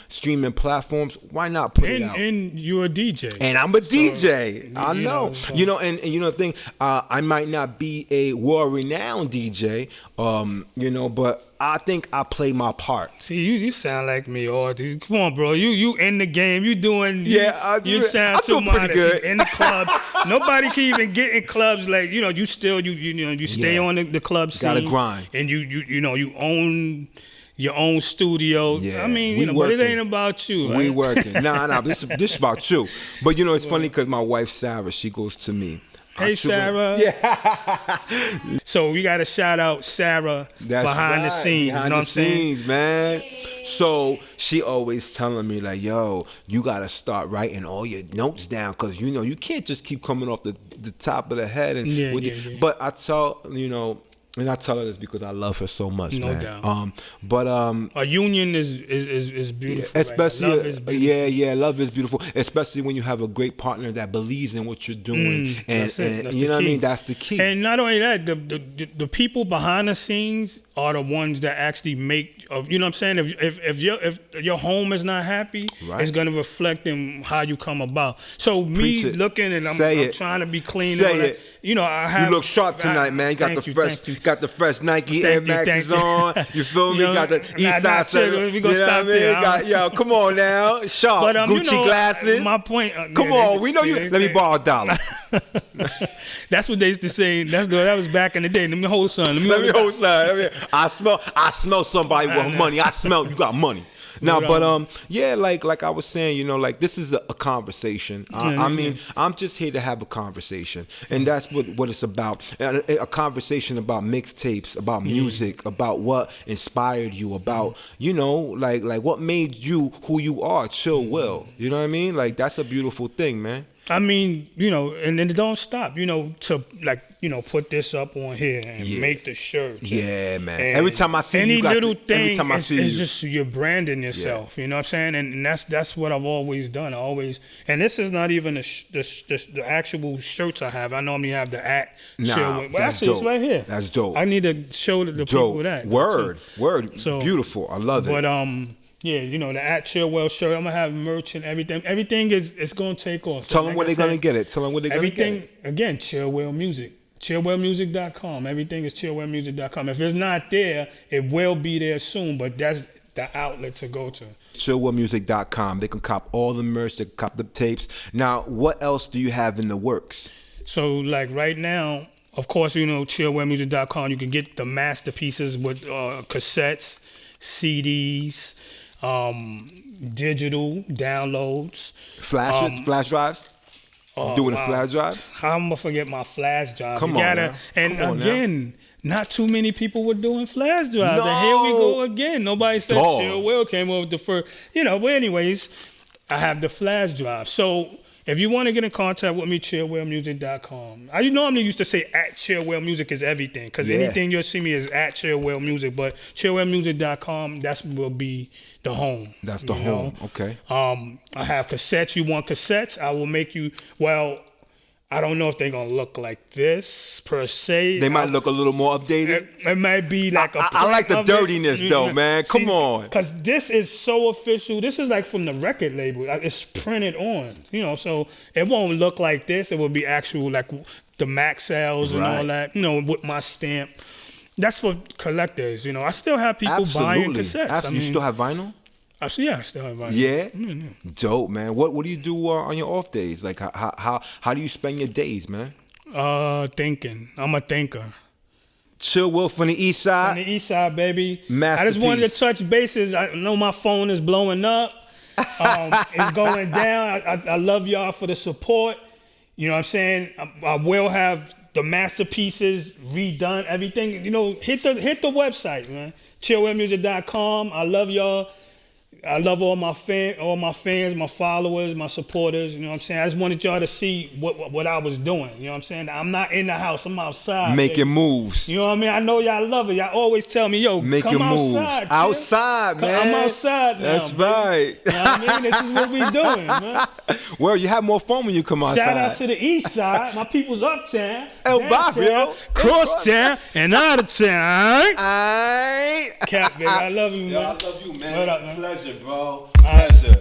streaming platforms, why not put it out? And you're a DJ. And I'm a DJ. I know. And the thing, I might not be a world-renowned DJ, but I think I play my part. See, you sound like me, Audie. Come on, bro. You in the game. You doing. You sound too modest. Pretty good. In the club. Nobody can even get in clubs like you still you stay on the club scene. Gotta grind. And you own your own studio. Yeah, I mean, but it ain't about you. We working. Nah. This is about you. But it's funny because my wife Sarah, she goes to me. Hey, Sarah. Yeah. So we got to shout out Sarah behind the scenes. Behind the scenes, man. So she always telling me like, yo, you got to start writing all your notes down because, you can't just keep coming off the top of the head. And But I tell, and I tell her this because I love her so much, no man. Doubt. A union is beautiful. Especially, right? Love is beautiful. Love is beautiful. Especially when you have a great partner that believes in what you're doing, and you know what I mean. That's the key. And not only that, the people behind the scenes are the ones that actually make. You know what I'm saying? If your home is not happy, right, it's gonna reflect in how you come about. So me looking and I'm trying to be clean. Say it. I have. You look sharp tonight, man. You got the fresh. Got the fresh Nike Air Maxes on. You feel me? Got the Eastside. We gonna stop there. Yo, come on now. Sharp. But, Gucci glasses. My point. Come on. We know you. Let me borrow $1. That's what they used to say. That was back in the day. Let me hold son. Let me hold son. I smell somebody with money. I smell you got money. No, but yeah, like I was saying, you know, like this is a conversation. I mean, I'm just here to have a conversation, and that's what it's about. A conversation about mixtapes, about music, about what inspired you, about you know, like what made you who you are, ChillWill. You know what I mean? Like that's a beautiful thing, man. I mean, you know, and it don't stop, you know, to like, you know, put this up on here and make the shirt. Yeah, man. Every time I see any you, got little thing, every time I see it's you, just you're branding yourself. You know what I'm saying? And that's what I've always done. And this is not even the actual shirts I have. I normally have the ChillWill. Well, that's actually, dope. it's right here. That's dope. I need to show the people that. Word. So, beautiful. I love it. But yeah, you know, the ChillWill shirt. I'm gonna have merch and everything. Everything it's gonna take off. Tell them where they're gonna get it. Tell them where they're gonna get it. Everything again, ChillWill Music. ChillWillMusic.com. Everything is ChillWillMusic.com. If it's not there, it will be there soon. But that's the outlet to go to. ChillWillMusic.com. They can cop all the merch. They can cop the tapes. Now, what else do you have in the works? So, like right now, of course, you know, ChillWillMusic.com. You can get the masterpieces with cassettes, CDs. Digital downloads, flash drives. Doing a flash drive? How am I gonna forget my flash drive? Come on, now. And Come on again, not too many people were doing flash drives. No. And here we go again. Nobody said ChillWill came up with the first. You know, but anyways, I have the flash drive. So if you want to get in contact with me, ChillWillMusic.com. I normally used to say @ChillWillMusic is everything, because anything you'll see me is @ChillWillMusic, but ChillWillMusic.com, that will be the home. That's the home, okay. I have cassettes. You want cassettes? I will make you, well, I don't know if they're going to look like this, per se. They might look a little more updated. It might be like I like the dirtiness, though, man. Come on. Because this is so official. This is like from the record label. It's printed on, you know, so it won't look like this. It will be actual, like the max sales and all that, you know, with my stamp. That's for collectors, you know. I still have people buying cassettes. You still have vinyl? I still have vinyl. Yeah? Dope, man. What do you do on your off days? Like, how do you spend your days, man? Thinking. I'm a thinker. ChillWill from the East Side. From the East Side, baby. Masterpiece. I just wanted to touch bases. I know my phone is blowing up. It's going down. I love y'all for the support. You know what I'm saying? I will have the masterpieces redone, everything. You know, hit the website, man. ChillWillMusic.com. I love y'all. I love all my fans, my followers, my supporters. You know what I'm saying? I just wanted y'all to see what I was doing. You know what I'm saying? I'm not in the house. I'm outside. Making moves. You know what I mean? I know y'all love it. Y'all always tell me, yo, come outside. Outside, man. I'm outside now. That's right. You know what I mean? This is what we doing, man. Well, you have more fun when you come outside. Shout out to the East Side. My people's uptown. El Barrio. Crosstown and out of town. All right? All right. Cap, baby. I love you, man. Yo, I love you, man. What up, man? Pleasure, bro. Pleasure.